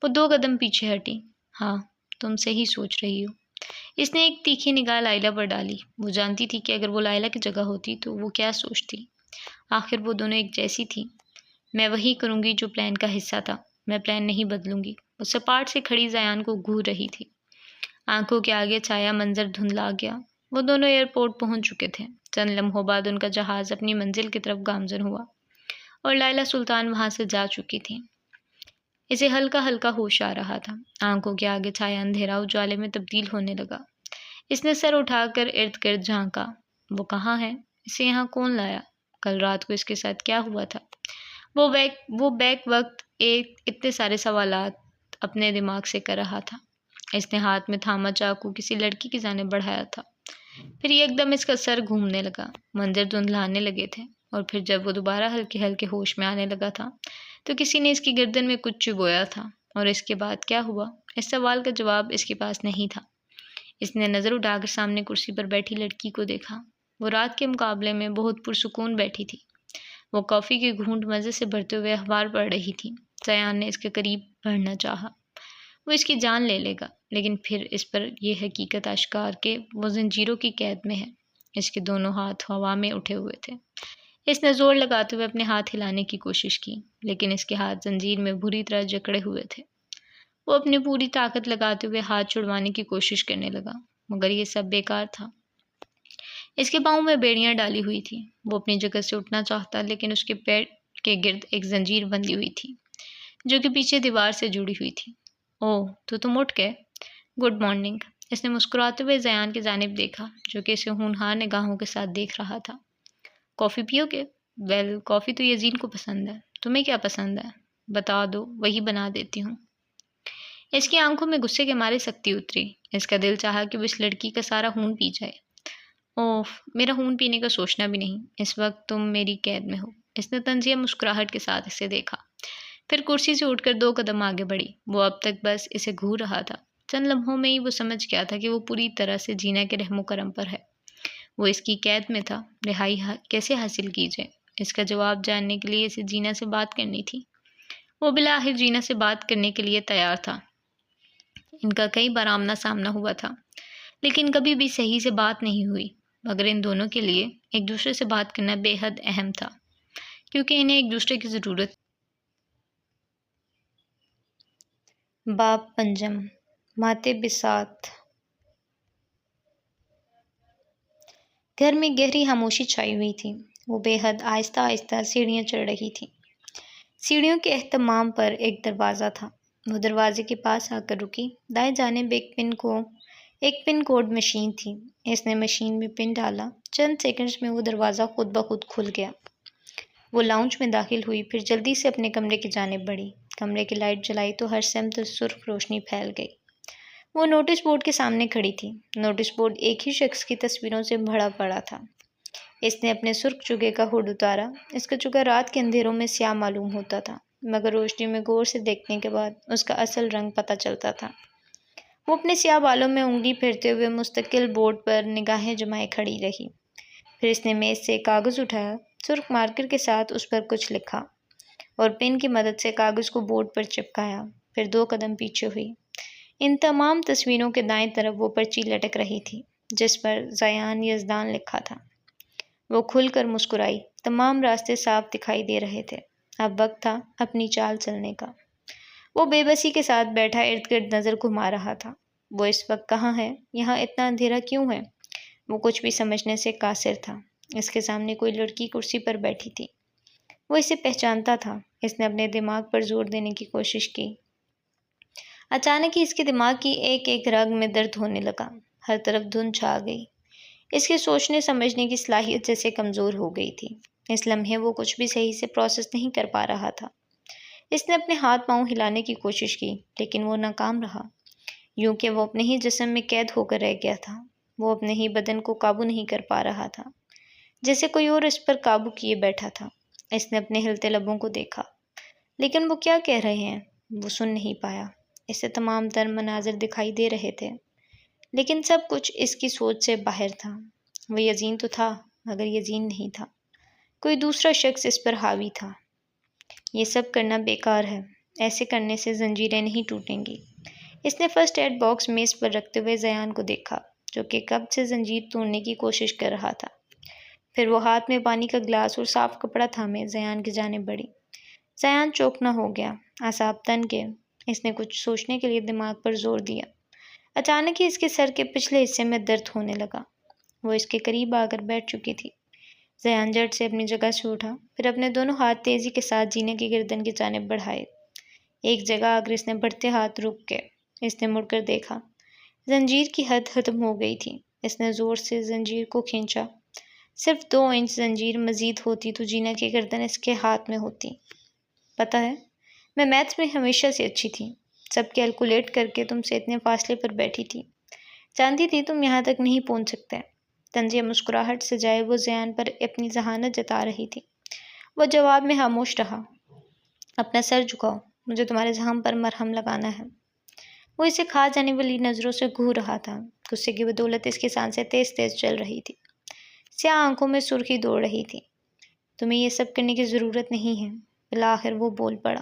وہ 2 قدم پیچھے ہٹی۔ ہاں، تم صحیح سوچ رہی ہو۔ اس نے ایک تیکھی نگاہ لائلہ پر ڈالی۔ وہ جانتی تھی کہ اگر وہ لائلہ کی جگہ ہوتی تو وہ کیا سوچتی۔ آخر وہ دونوں ایک جیسی تھی۔ میں وہی کروں گی جو پلان کا حصہ تھا، میں پلان نہیں بدلوں گی۔ وہ سپاٹ سے کھڑی زیان کو گھور رہی تھی۔ آنکھوں کے آگے چھایا منظر دھندلا گیا۔ وہ دونوں ایئرپورٹ پہنچ چکے تھے۔ چند لمحوں بعد ان کا جہاز اپنی منزل کی طرف گامزن ہوا اور لائلہ سلطان وہاں سے جا چکی تھی۔ اسے ہلکا ہلکا ہوش آ رہا تھا۔ آنکھوں کے آگے چھایا اندھیرا اجالے میں تبدیل ہونے لگا۔ اس نے سر اٹھا کر ارد گرد جھانکا۔ وہ کہاں ہے؟ اسے یہاں کون لایا؟ کل رات کو اس کے ساتھ کیا ہوا تھا؟ وہ بیک وقت اتنے سارے سوالات اپنے دماغ سے کر رہا تھا۔ اس نے ہاتھ میں تھاما چاقو کسی لڑکی کی جانب بڑھایا تھا، پھر ایک دم اس کا سر گھومنے لگا، منظر دھندلانے لگے تھے، اور پھر جب وہ دوبارہ ہلکے ہلکے ہوش میں آنے لگا تھا تو کسی نے اس کی گردن میں کچھ چبویا تھا۔ اور اس کے بعد کیا ہوا؟ اس سوال کا جواب اس کے پاس نہیں تھا۔ اس نے نظر اٹھا کر سامنے کرسی پر بیٹھی لڑکی کو دیکھا۔ وہ رات کے مقابلے میں بہت پرسکون بیٹھی تھی۔ وہ کافی کی گھونٹ مزے سے بھرتے ہوئے اخبار پڑھ رہی تھی۔ زیان نے اس کے قریب بڑھنا چاہا۔ وہ اس کی جان لے لے گا، لیکن پھر اس پر یہ حقیقت آشکار کہ وہ زنجیروں کی قید میں ہے۔ اس کے دونوں ہاتھ ہوا میں اٹھے ہوئے تھے۔ اس نے زور لگاتے ہوئے اپنے ہاتھ ہلانے کی کوشش کی، لیکن اس کے ہاتھ زنجیر میں بری طرح جکڑے ہوئے تھے۔ وہ اپنی پوری طاقت لگاتے ہوئے ہاتھ چھڑوانے کی کوشش کرنے لگا، مگر یہ سب بیکار تھا۔ اس کے پاؤں میں بیڑیاں ڈالی ہوئی تھیں۔ وہ اپنی جگہ سے اٹھنا چاہتا، لیکن اس کے پیر کے گرد ایک زنجیر بندھی ہوئی تھی، جو کہ پیچھے دیوار سے جڑی ہوئی تھی۔ اوہ، تو تم اٹھ گئے۔ Good morning. اس نے مسکراتے ہوئے زیان کی جانب دیکھا، جو کہ اسے ہونہار نگاہوں کے ساتھ دیکھ رہا تھا۔ کافی پیو گے؟ ویل، کافی تو یزین کو پسند ہے۔ تمہیں کیا پسند ہے؟ بتا دو، وہی بنا دیتی ہوں۔ اس کی آنکھوں میں غصے کے مارے سختی اتری۔ اس کا دل چاہا کہ وہ اس لڑکی کا سارا خون پی جائے۔ اوہ، میرا خون پینے کا سوچنا بھی نہیں۔ اس وقت تم میری قید میں ہو۔ اس نے طنزیہ مسکراہٹ کے ساتھ اسے دیکھا، پھر کرسی سے اٹھ کر 2 قدم آگے بڑھی۔ وہ اب تک بس اسے گھور رہا تھا۔ چند لمحوں میں ہی وہ سمجھ گیا تھا کہ وہ پوری طرح سے جینا کے رحم و کرم پر ہے۔ وہ اس کی قید میں تھا۔ رہائی کیسے حاصل کی جائے؟ اس کا جواب جاننے کے لیے اسے جینا سے بات کرنی تھی۔ وہ بالآخر جینا سے بات کرنے کے لیے تیار تھا۔ ان کا کئی بار آمنا سامنا ہوا تھا، لیکن کبھی بھی صحیح سے بات نہیں ہوئی، مگر ان دونوں کے لیے ایک دوسرے سے بات کرنا بے حد اہم تھا، کیونکہ انہیں ایک دوسرے کی ضرورت۔ باب پنجم، ماتے بساط۔ گھر میں گہری خاموشی چھائی ہوئی تھی۔ وہ بے حد آہستہ آہستہ سیڑھیاں چڑھ رہی تھی۔ سیڑھیوں کے اہتمام پر ایک دروازہ تھا۔ وہ دروازے کے پاس آ کر رکی۔ دائیں جانب ایک پن کوڈ مشین تھی۔ اس نے مشین میں پن ڈالا۔ چند سیکنڈز میں وہ دروازہ خود بخود کھل گیا۔ وہ لاؤنج میں داخل ہوئی، پھر جلدی سے اپنے کمرے کی جانب بڑھی۔ کمرے کی لائٹ جلائی تو ہر سمت سرخ روشنی پھیل گئی۔ وہ نوٹس بورڈ کے سامنے کھڑی تھی۔ نوٹس بورڈ ایک ہی شخص کی تصویروں سے بھرا پڑا تھا۔ اس نے اپنے سرخ چگے کا ہوڈ اتارا۔ اس کا چگا رات کے اندھیروں میں سیاہ معلوم ہوتا تھا، مگر روشنی میں غور سے دیکھنے کے بعد اس کا اصل رنگ پتہ چلتا تھا۔ وہ اپنے سیاہ بالوں میں انگلی پھیرتے ہوئے مستقل بورڈ پر نگاہیں جمائے کھڑی رہی۔ پھر اس نے میز سے ایک کاغذ اٹھایا، سرخ مارکر کے ساتھ اس پر کچھ لکھا اور پن کی مدد سے کاغذ کو بورڈ پر چپکایا۔ پھر 2 قدم پیچھے ہوئی۔ ان تمام تصویروں کے دائیں طرف وہ پرچی لٹک رہی تھی، جس پر زیان یزدان لکھا تھا۔ وہ کھل کر مسکرائی۔ تمام راستے صاف دکھائی دے رہے تھے۔ اب وقت تھا اپنی چال چلنے کا۔ وہ بے بسی کے ساتھ بیٹھا ارد گرد نظر گھما رہا تھا۔ وہ اس وقت کہاں ہے؟ یہاں اتنا اندھیرا کیوں ہے؟ وہ کچھ بھی سمجھنے سے قاصر تھا۔ اس کے سامنے کوئی لڑکی کرسی پر بیٹھی تھی۔ وہ اسے پہچانتا تھا۔ اس نے اپنے دماغ پر زور دینے کی کوشش کی۔ اچانک ہی اس کے دماغ کی ایک ایک رگ میں درد ہونے لگا۔ ہر طرف دھند چھا گئی۔ اس کے سوچنے سمجھنے کی صلاحیت جیسے کمزور ہو گئی تھی۔ اس لمحے وہ کچھ بھی صحیح سے پروسیس نہیں کر پا رہا تھا۔ اس نے اپنے ہاتھ پاؤں ہلانے کی کوشش کی، لیکن وہ ناکام رہا، یوں کہ وہ اپنے ہی جسم میں قید ہو کر رہ گیا تھا۔ وہ اپنے ہی بدن کو قابو نہیں کر پا رہا تھا، جیسے کوئی اور اس پر قابو کیے بیٹھا تھا۔ اس نے اپنے ہلتے لبوں کو دیکھا، لیکن وہ کیا کہہ رہے ہیں وہ سن نہیں پایا۔ اسے تمام تر مناظر دکھائی دے رہے تھے، لیکن سب کچھ اس کی سوچ سے باہر تھا۔ وہ یزین تو تھا، مگر یزین نہیں تھا۔ کوئی دوسرا شخص اس پر حاوی تھا۔ یہ سب کرنا بیکار ہے۔ ایسے کرنے سے زنجیریں نہیں ٹوٹیں گی۔ اس نے فرسٹ ایڈ باکس میز پر رکھتے ہوئے زیان کو دیکھا، جو کہ قبض سے زنجیر توڑنے کی کوشش کر رہا تھا۔ پھر وہ ہاتھ میں پانی کا گلاس اور صاف کپڑا تھامے زیان کی جانب بڑھی۔ زیان چوکنا ہو گیا، اعصاب تن کے۔ اس نے کچھ سوچنے کے لیے دماغ پر زور دیا۔ اچانک ہی اس کے سر کے پچھلے حصے میں درد ہونے لگا۔ وہ اس کے قریب آ کر بیٹھ چکی تھی۔ زیان جھٹ سے اپنی جگہ سے اٹھا، پھر اپنے دونوں ہاتھ تیزی کے ساتھ جینے کی گردن کی جانب بڑھائے۔ ایک جگہ آ کر اس نے بڑھتے ہاتھ رک گئے۔ اس نے مڑ کر دیکھا۔ زنجیر کی حد ختم ہو گئی تھی۔ اس نے زور سے زنجیر کو کھینچا۔ صرف 2 انچ زنجیر مزید ہوتی تو جینا کی گردن اس کے ہاتھ میں ہوتی۔ پتہ ہے، میں میتھس میں ہمیشہ سے اچھی تھی۔ سب کیلکولیٹ کر کے تم سے اتنے فاصلے پر بیٹھی تھی۔ جانتی تھی تم یہاں تک نہیں پہنچ سکتے۔ طنزیہ مسکراہٹ سے جائے وہ زیان پر اپنی ذہانت جتا رہی تھی۔ وہ جواب میں خاموش رہا۔ اپنا سر جھکاؤ، مجھے تمہارے زخم پر مرہم لگانا ہے۔ وہ اسے کھا جانے والی نظروں سے گھور رہا تھا۔ غصے کی بدولت اس کی سانسیں تیز تیز چل رہی تھی۔ سیاہ آنکھوں میں سرخی دوڑ رہی تھی۔ تمہیں یہ سب کرنے کی ضرورت نہیں ہے۔ بالآخر وہ بول پڑا۔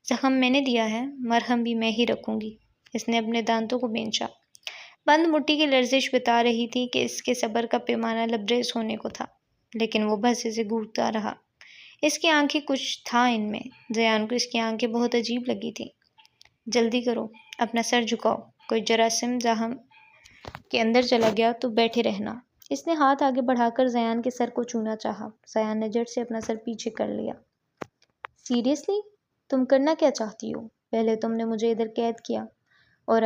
زخم میں نے دیا ہے، مرہم بھی میں ہی رکھوں گی۔ اس نے اپنے دانتوں کو بینچا۔ بند مٹی کی لرزش بتا رہی تھی کہ اس کے صبر کا پیمانہ لبریز ہونے کو تھا، لیکن وہ بس اسے گھورتا رہا۔ اس کی آنکھیں، کچھ تھا ان میں۔ زیان کو اس کی آنکھیں بہت عجیب لگی تھیں۔ جلدی کرو، اپنا سر جھکاؤ، کوئی جراثیم زخم کے اندر چلا گیا تو بیٹھے رہنا۔ اس نے ہاتھ آگے بڑھا کر زیان کے سر کو چھونا چاہا۔ زیان نے جھٹ سے اپنا سر پیچھے کر لیا۔ سیریسلی؟ تم کرنا کیا چاہتی ہو؟ پہلے تم نے مجھے ادھر قید کیا اور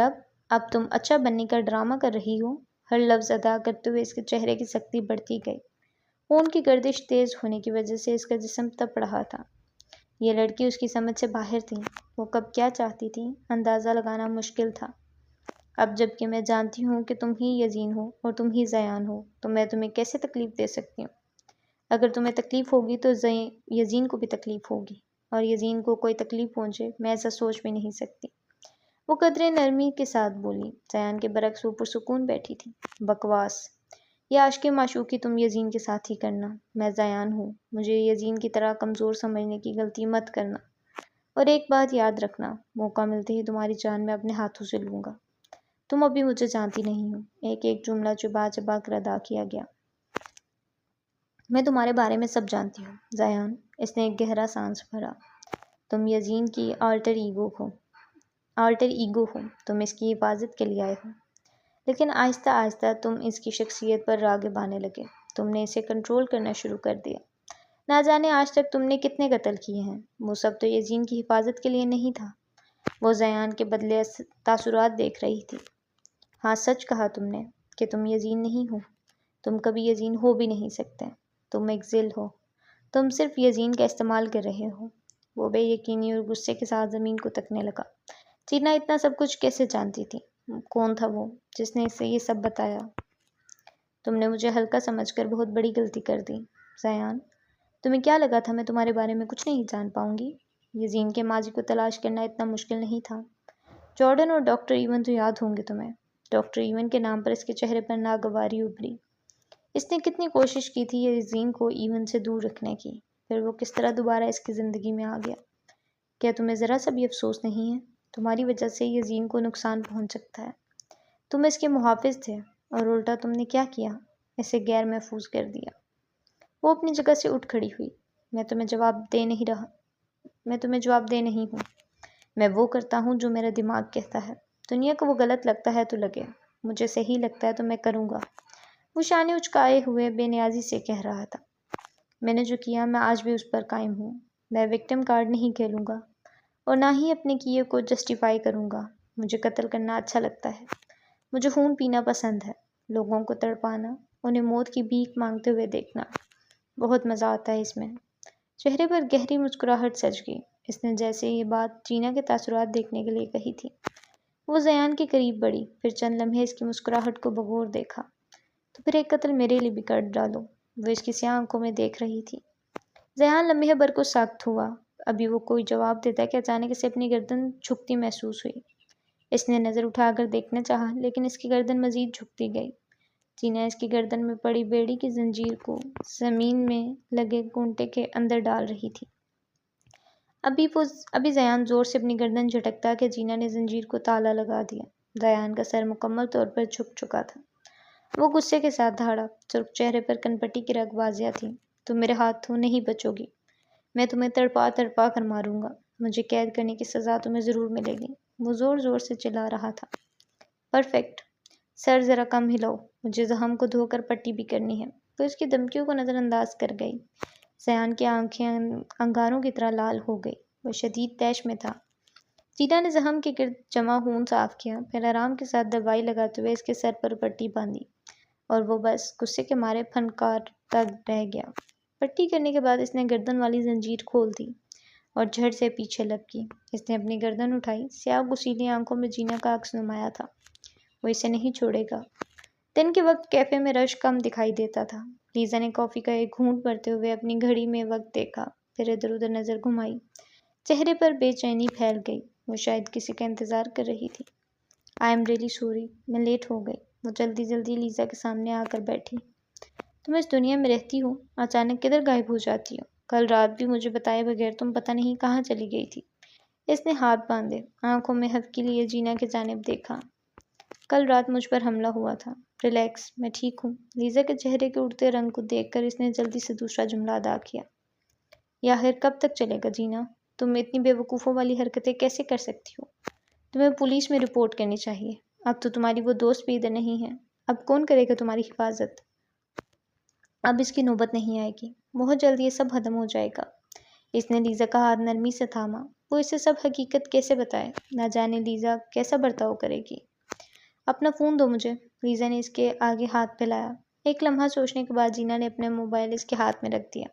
اب تم اچھا بننے کا ڈرامہ کر رہی ہو۔ ہر لفظ ادا کرتے ہوئے اس کے چہرے کی سختی بڑھتی گئی۔ خون کی گردش تیز ہونے کی وجہ سے اس کا جسم تپ رہا تھا۔ یہ لڑکی اس کی سمجھ سے باہر تھی۔ وہ کب کیا چاہتی تھی، اندازہ لگانا مشکل تھا۔ اب جب کہ میں جانتی ہوں کہ تم ہی یزین ہو اور تم ہی زیان ہو، تو میں تمہیں کیسے تکلیف دے سکتی ہوں؟ اگر تمہیں تکلیف ہوگی تو یزین کو بھی تکلیف ہوگی، اور یزین کو کوئی تکلیف پہنچے، میں ایسا سوچ بھی نہیں سکتی۔ وہ قدرے نرمی کے ساتھ بولی۔ زیان کے برعکس وہ پرسکون بیٹھی تھی۔ بکواس! یہ عاشق معشوقی تم یزین کے ساتھ ہی کرنا۔ میں زیان ہوں، مجھے یزین کی طرح کمزور سمجھنے کی غلطی مت کرنا۔ اور ایک بات یاد رکھنا، موقع ملتے ہی تمہاری جان میں اپنے ہاتھوں سے لوں گا۔ تم ابھی مجھے جانتی نہیں ہو۔ ایک ایک جملہ چبا چبا کر ادا کیا گیا۔ میں تمہارے بارے میں سب جانتی ہوں، زیان۔ اس نے ایک گہرا سانس بھرا۔ تم یزین کی آلٹر ایگو ہو، تم اس کی حفاظت کے لیے آئے ہو۔ لیکن آہستہ آہستہ تم اس کی شخصیت پر راغب آنے لگے۔ تم نے اسے کنٹرول کرنا شروع کر دیا۔ نہ جانے آج تک تم نے کتنے قتل کیے ہیں۔ وہ سب تو یزین کی حفاظت کے لیے نہیں تھا۔ وہ زیان کے بدلے تاثرات دیکھ رہی تھی۔ ہاں، سچ کہا تم نے کہ تم یزین نہیں ہو۔ تم کبھی یزین ہو بھی نہیں سکتے۔ تم ایک ذل ہو۔ تم صرف یزین کا استعمال کر رہے ہو۔ وہ بے یقینی اور غصے کے ساتھ زمین کو تکنے لگا۔ چینا اتنا سب کچھ کیسے جانتی تھی؟ کون تھا وہ جس نے اسے یہ سب بتایا؟ تم نے مجھے ہلکا سمجھ کر بہت بڑی غلطی کر دی، زیان۔ تمہیں کیا لگا تھا میں تمہارے بارے میں کچھ نہیں جان پاؤں گی؟ یزین کے ماضی کو تلاش کرنا اتنا مشکل نہیں تھا۔ جارڈن اور ڈاکٹر ایون تو یاد ہوں گے تمہیں۔ ڈاکٹر ایون کے نام پر اس کے چہرے پر ناگواری ابھری۔ اس نے کتنی کوشش کی تھی یزین کو ایون سے دور رکھنے کی، پھر وہ کس طرح دوبارہ اس کی زندگی میں آ گیا۔ کیا تمہیں ذرا سا بھی افسوس نہیں ہے؟ تمہاری وجہ سے یزین کو نقصان پہنچ سکتا ہے۔ تم اس کے محافظ تھے اور الٹا تم نے کیا کیا؟ اسے غیر محفوظ کر دیا۔ وہ اپنی جگہ سے اٹھ کھڑی ہوئی۔ میں تمہیں جواب دے نہیں ہوں۔ میں وہ کرتا ہوں جو میرا دماغ کہتا ہے۔ دنیا کو وہ غلط لگتا ہے تو لگے، مجھے صحیح لگتا ہے تو میں کروں گا۔ وہ شانے اچکائے ہوئے بے نیازی سے کہہ رہا تھا۔ میں نے جو کیا میں آج بھی اس پر قائم ہوں۔ میں وکٹم کارڈ نہیں کھیلوں گا اور نہ ہی اپنے کیے کو جسٹیفائی کروں گا۔ مجھے قتل کرنا اچھا لگتا ہے۔ مجھے خون پینا پسند ہے، لوگوں کو تڑپانا، انہیں موت کی بھیک مانگتے ہوئے دیکھنا، بہت مزہ آتا ہے اس میں۔ چہرے پر گہری مسکراہٹ سج گئی۔ اس نے جیسے یہ بات چینا کے تاثرات دیکھنے کے لیے کہی تھی۔ وہ زیان کے قریب بڑھی، پھر چند لمحے اس کی مسکراہٹ کو بغور دیکھا۔ تو پھر ایک قتل میرے لیے بھی کر ڈالو۔ وہ اس کی سیاہ آنکھوں میں دیکھ رہی تھی۔ زیان لمحے بھر کو سخت ہوا۔ ابھی وہ کوئی جواب دیتا کہ اچانک اسے اپنی گردن جھکتی محسوس ہوئی۔ اس نے نظر اٹھا کر دیکھنا چاہا، لیکن اس کی گردن مزید جھکتی گئی۔ چینا اس کی گردن میں پڑی بیڑی کی زنجیر کو زمین میں لگے کونٹے کے اندر ڈال رہی تھی۔ ابھی زیان زور سے اپنی گردن جھٹکتا کہ چینا نے زنجیر کو تالا لگا دیا۔ زیان کا سر مکمل طور پر جھک چکا تھا۔ وہ غصے کے ساتھ دھاڑا، سرخ چہرے پر کنپٹی کی رگ واضح تھی۔ تم میرے ہاتھوں نہیں بچو گی۔ میں تمہیں تڑپا تڑپا کر ماروں گا۔ مجھے قید کرنے کی سزا تمہیں ضرور ملے گی۔ وہ زور زور سے چلا رہا تھا۔ پرفیکٹ۔ سر ذرا کم ہلاؤ، مجھے زخم کو دھو کر پٹی بھی کرنی ہے۔ وہ اس کی دھمکیوں کو نظر انداز کر گئی۔ زیان کی آنکھیں انگاروں کی طرح لال ہو گئی۔ وہ شدید طیش میں تھا۔ چینا نے زخم کے گرد جمع خون صاف کیا، پھر آرام کے ساتھ دوائی لگاتے ہوئے اس کے سر پر پٹی باندھی، اور وہ بس غصے کے مارے پھنکارتا رہ گیا۔ پٹی کرنے کے بعد اس نے گردن والی زنجیر کھول دی اور جھٹ سے پیچھے لپکی۔ اس نے اپنی گردن اٹھائی۔ سیاہ غصیلی آنکھوں میں جینا کا عکس نمایاں تھا۔ وہ اسے نہیں چھوڑے گا۔ دن کے وقت کیفے میں رش کم دکھائی دیتا تھا۔ لیزا نے کافی کا ایک گھونٹ بھرتے ہوئے اپنی گھڑی میں وقت دیکھا، پھر ادھر ادھر نظر گھمائی۔ چہرے پر بے چینی پھیل گئی۔ وہ شاید کسی کا انتظار کر رہی تھی۔ آئی ایم ریئلی سوری، میں لیٹ ہو گئی۔ وہ جلدی جلدی لیزا کے سامنے آ کر بیٹھی۔ تم اس دنیا میں رہتی ہو، اچانک کدھر غائب ہو جاتی ہو؟ کل رات بھی مجھے بتائے بغیر تم پتہ نہیں کہاں چلی گئی تھی۔ اس نے ہاتھ باندھے، آنکھوں میں ہلکی لیے جینا کی جانب دیکھا۔ کل رات مجھ پر حملہ ہوا تھا۔ ریلیکس، میں ٹھیک ہوں۔ لیزا کے چہرے کے اڑتے رنگ کو دیکھ کر اس نے جلدی سے دوسرا جملہ ادا کیا۔ یاہر کب تک چلے گا جینا؟ تم اتنی بے وقوفوں والی حرکتیں کیسے کر سکتی ہو؟ تمہیں پولیس میں رپورٹ کرنی چاہیے۔ اب تو تمہاری وہ دوست بھی ادھر نہیں ہے، اب کون کرے گا تمہاری حفاظت؟ اب اس کی نوبت نہیں آئے گی، بہت جلد یہ سب ختم ہو جائے گا۔ اس نے لیزا کا ہاتھ نرمی سے تھاما۔ وہ اسے سب حقیقت کیسے بتائے؟ نہ جانے لیزا کیسا برتاؤ کرے گی۔ اپنا فون دو مجھے۔ لیزا نے اس کے آگے ہاتھ پھیلایا۔ ایک لمحہ سوچنے کے بعد جینا نے اپنا موبائل اس کے ہاتھ میں رکھ دیا۔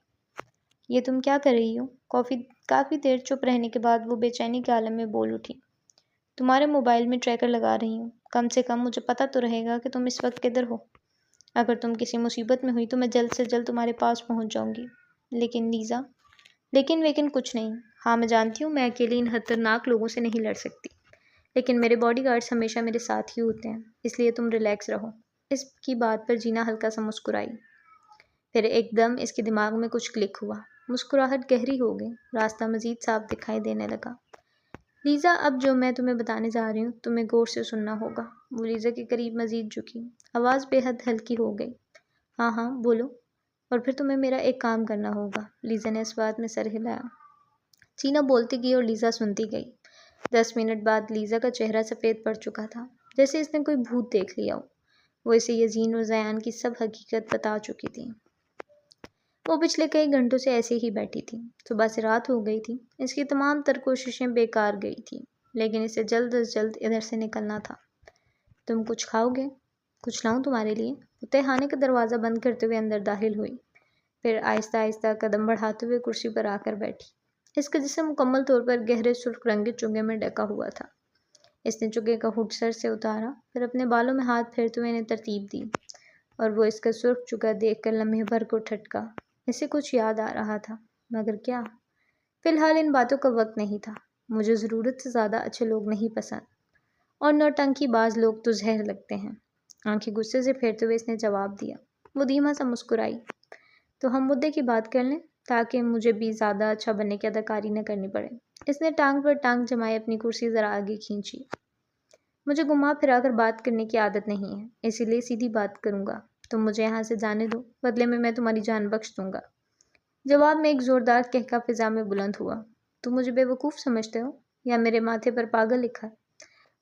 یہ تم کیا کر رہی ہو؟ کافی دیر چپ رہنے کے بعد وہ بے چینی کے عالم میں بول اٹھی۔ تمہارے موبائل میں ٹریکر لگا رہی ہوں، کم سے کم مجھے پتہ تو رہے گا کہ تم اس وقت کدھر ہو۔ اگر تم کسی مصیبت میں ہوئی تو میں جلد سے جلد تمہارے پاس پہنچ جاؤں گی۔ لیکن لیزا، لیکن کچھ نہیں۔ ہاں میں جانتی ہوں میں اکیلے ان خطرناک لوگوں سے نہیں لڑ سکتی، لیکن میرے باڈی گارڈز ہمیشہ میرے ساتھ ہی ہوتے ہیں، اس لیے تم ریلیکس رہو۔ اس کی بات پر جینا ہلکا سا مسکرائی۔ پھر ایک دم اس کے دماغ میں کچھ کلک ہوا۔ مسکراہٹ گہری ہو گئی، راستہ مزید صاف دکھائی دینے لگا۔ لیزا، اب جو میں تمہیں بتانے جا رہی ہوں تمہیں غور سے سننا ہوگا۔ وہ لیزا کے قریب مزید جھکی، آواز بے حد ہلکی ہو گئی۔ ہاں ہاں بولو۔ اور پھر تمہیں میرا ایک کام کرنا ہوگا۔ لیزا نے اس بات میں سر ہلایا۔ جینا بولتی گئی اور لیزا سنتی گئی۔ 10 منٹ بعد لیزا کا چہرہ سفید پڑ چکا تھا، جیسے اس نے کوئی بھوت دیکھ لیا ہو۔ وہ اسے یزین اور زیان کی سب حقیقت بتا چکی تھی۔ وہ پچھلے کئی گھنٹوں سے ایسے ہی بیٹھی تھی۔ صبح سے رات ہو گئی تھی، اس کی تمام تر کوششیں بیکار گئی تھیں، لیکن اسے جلد از جلد ادھر سے نکلنا تھا۔ تم کچھ کھاؤ گے؟ کچھ لاؤں تمہارے لیے؟ وہ تہخانے کا دروازہ بند کرتے ہوئے اندر داخل ہوئی، پھر آہستہ آہستہ قدم بڑھاتے ہوئے کرسی پر آ کر بیٹھی۔ اس کا جسم مکمل طور پر گہرے سرخ رنگ کے چگے میں ڈھکا ہوا تھا۔ اس نے چگے کا ہوڈ سر سے اتارا، پھر اپنے بالوں میں ہاتھ پھیرتے ہوئے انہیں ترتیب دی، اور وہ اس کا سرخ چگا دیکھ کر لمحے بھر کو ٹھٹکا۔ اسے کچھ یاد آ رہا تھا، مگر کیا؟ فی الحال ان باتوں کا وقت نہیں تھا۔ مجھے ضرورت سے زیادہ اچھے لوگ نہیں پسند، اور نوٹنکی باز لوگ تو زہر لگتے ہیں۔ آنکھیں غصے سے پھیرتے ہوئے اس نے جواب دیا۔ وہ دھیما سا مسکرائی۔ تو ہم مدعے کی بات کر لیں، تاکہ مجھے بھی زیادہ اچھا بننے کی اداکاری نہ کرنی پڑے۔ اس نے ٹانگ پر ٹانگ جمائے اپنی کرسی ذرا آگے کھینچی۔ مجھے گھما پھرا کر بات کرنے کی عادت نہیں ہے، اسی لیے سیدھی بات کروں گا۔ تم مجھے یہاں سے جانے دو، بدلے میں تمہاری جان بخش دوں گا۔ جواب میں ایک زوردار قہقہ فضا میں بلند ہوا۔ تم مجھے بے وقوف سمجھتے ہو، یا میرے ماتھے پر پاگل لکھا ہے؟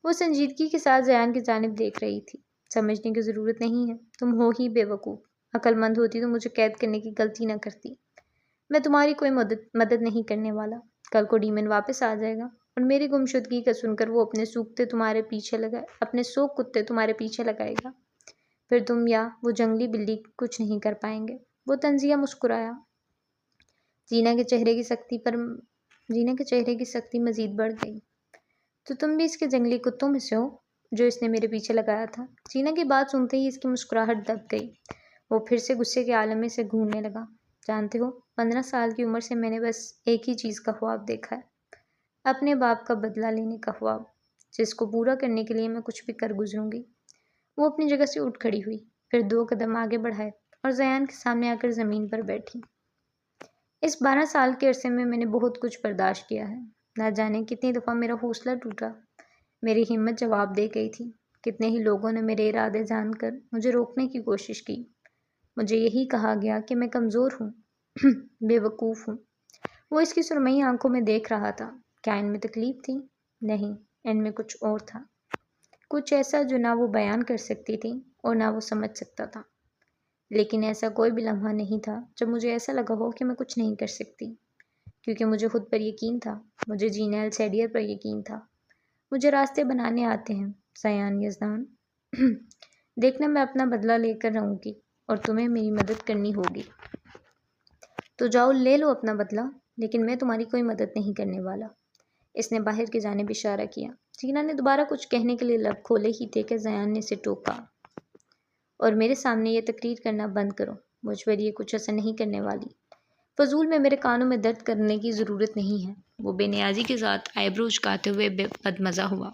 وہ سنجیدگی کے ساتھ زیان کی جانب دیکھ رہی تھی۔ سمجھنے کی ضرورت نہیں ہے، تم ہو ہی بے وقوف۔ عقل مند ہوتی تو مجھے قید کرنے کی غلطی نہ کرتی۔ میں تمہاری کوئی مدد نہیں کرنے والا۔ کل کو ڈیمن واپس آ جائے گا، اور میری گمشدگی کا سن کر وہ اپنے سوک کتے تمہارے پیچھے لگائے گا۔ پھر تم یا وہ جنگلی بلی کچھ نہیں کر پائیں گے۔ وہ طنزیہ مسکرایا۔ جینا کے چہرے کی سختی مزید بڑھ گئی۔ تو تم بھی اس کے جنگلی کتوں میں سے ہو، جو اس نے میرے پیچھے لگایا تھا؟ جینا کی بات سنتے ہی اس کی مسکراہٹ دب گئی۔ وہ پھر سے غصے کے عالم میں سے گھورنے لگا۔ جانتے ہو، 15 سال کی عمر سے میں نے بس ایک ہی چیز کا خواب دیکھا ہے، اپنے باپ کا بدلہ لینے کا خواب، جس کو پورا کرنے کے لیے میں کچھ بھی کر گزروں گی۔ وہ اپنی جگہ سے اٹھ کھڑی ہوئی، پھر 2 قدم آگے بڑھائے اور زیان کے سامنے آ کر زمین پر بیٹھی۔ اس 12 سال کے عرصے میں نے بہت کچھ برداشت کیا ہے۔ نہ جانے کتنی دفعہ میرا حوصلہ ٹوٹا، میری ہمت جواب دے گئی تھی۔ کتنے ہی لوگوں نے میرے ارادے جان کر مجھے روکنے کی کوشش کی۔ مجھے یہی کہا گیا کہ میں کمزور ہوں، بے وقوف ہوں۔ وہ اس کی سرمئی آنکھوں میں دیکھ رہا تھا۔ کیا ان میں تکلیف تھی؟ نہیں، ان میں کچھ اور تھا، کچھ ایسا جو نہ وہ بیان کر سکتی تھی اور نہ وہ سمجھ سکتا تھا۔ لیکن ایسا کوئی بھی لمحہ نہیں تھا جب مجھے ایسا لگا ہو کہ میں کچھ نہیں کر سکتی، کیونکہ مجھے خود پر یقین تھا، مجھے جینا السیڈیر پر یقین تھا۔ مجھے راستے بنانے آتے ہیں، زیان یزدان۔ دیکھنا میں اپنا بدلہ لے کر رہوں گی، اور تمہیں میری مدد کرنی ہوگی۔ تو جاؤ لے لو اپنا بدلہ، لیکن میں تمہاری کوئی مدد نہیں کرنے والا۔ اس نے باہر کی جانب اشارہ کیا۔ جینا نے دوبارہ کچھ کہنے کے لیے لب کھولے ہی تھے کہ زیان نے اسے ٹوکا۔ اور میرے سامنے یہ تقریر کرنا بند کرو، مجھ پر یہ کچھ اثر نہیں کرنے والی۔ فضول میں میرے کانوں میں درد کرنے کی ضرورت نہیں ہے۔ وہ بے نیازی کے ساتھ آئیبرو اچکاتے ہوئے بدمزہ ہوا۔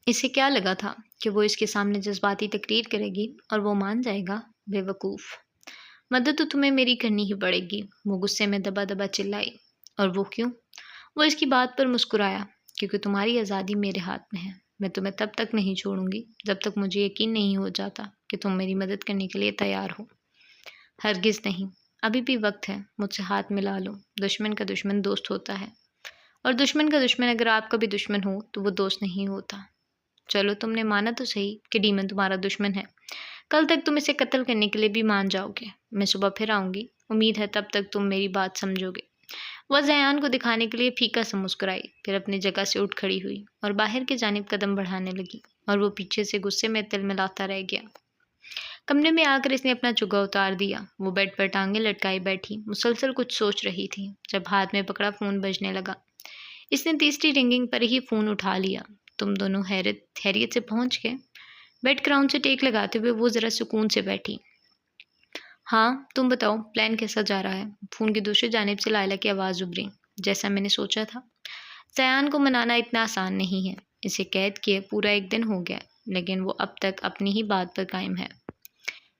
اسے کیا لگا تھا کہ وہ اس کے سامنے جذباتی تقریر کرے گی اور وہ مان جائے گا؟ بے وقوف۔ مدد تو تمہیں میری کرنی ہی پڑے گی، وہ غصے میں دبا دبا چلائی۔ اور وہ کیوں؟ وہ اس کی بات پر مسکرایا۔ کیونکہ تمہاری آزادی میرے ہاتھ میں ہے۔ میں تمہیں تب تک نہیں چھوڑوں گی جب تک مجھے یقین نہیں ہو جاتا کہ تم میری مدد کرنے کے لیے تیار ہو۔ ہرگز نہیں، ابھی بھی وقت ہے، مجھ سے ہاتھ ملا لو۔ دشمن کا دشمن دوست ہوتا ہے، اور دشمن کا دشمن اگر آپ کا بھی دشمن ہو تو وہ دوست نہیں ہوتا۔ چلو تم نے مانا تو صحیح کہ ڈیمن تمہارا دشمن ہے، کل تک تم اسے قتل کرنے کے لیے بھی مان جاؤ گے۔ میں صبح پھر آؤں گی، امید ہے تب تک تم میری بات سمجھو گے۔ وہ زیان کو دکھانے کے لیے پھیکا سا مسکرائی، پھر اپنی جگہ سے اٹھ کھڑی ہوئی اور باہر کی جانب قدم بڑھانے لگی، اور وہ پیچھے سے غصے میں تلملاتا رہ گیا۔ کمرے میں آ کر اس نے اپنا چگا اتار دیا۔ وہ بیڈ پر ٹانگیں لٹکائی بیٹھی مسلسل کچھ سوچ رہی تھی، جب ہاتھ میں پکڑا فون بجنے لگا۔ اس نے تیسری رنگنگ پر ہی فون اٹھا لیا۔ تم دونوں خیریت سے پہنچ گئے؟ بیڈ کراؤن سے ٹیک لگاتے ہوئے وہ ذرا سکون سے بیٹھی۔ ہاں تم بتاؤ، پلان کیسا جا رہا ہے؟ فون کی دوسری جانب سے لائلہ کی آواز ابھری۔ جیسا میں نے سوچا تھا، زیان کو منانا اتنا آسان نہیں ہے۔ اسے قید کیے پورا 1 دن ہو گیا، لیکن وہ اب تک اپنی ہی بات پر قائم ہے۔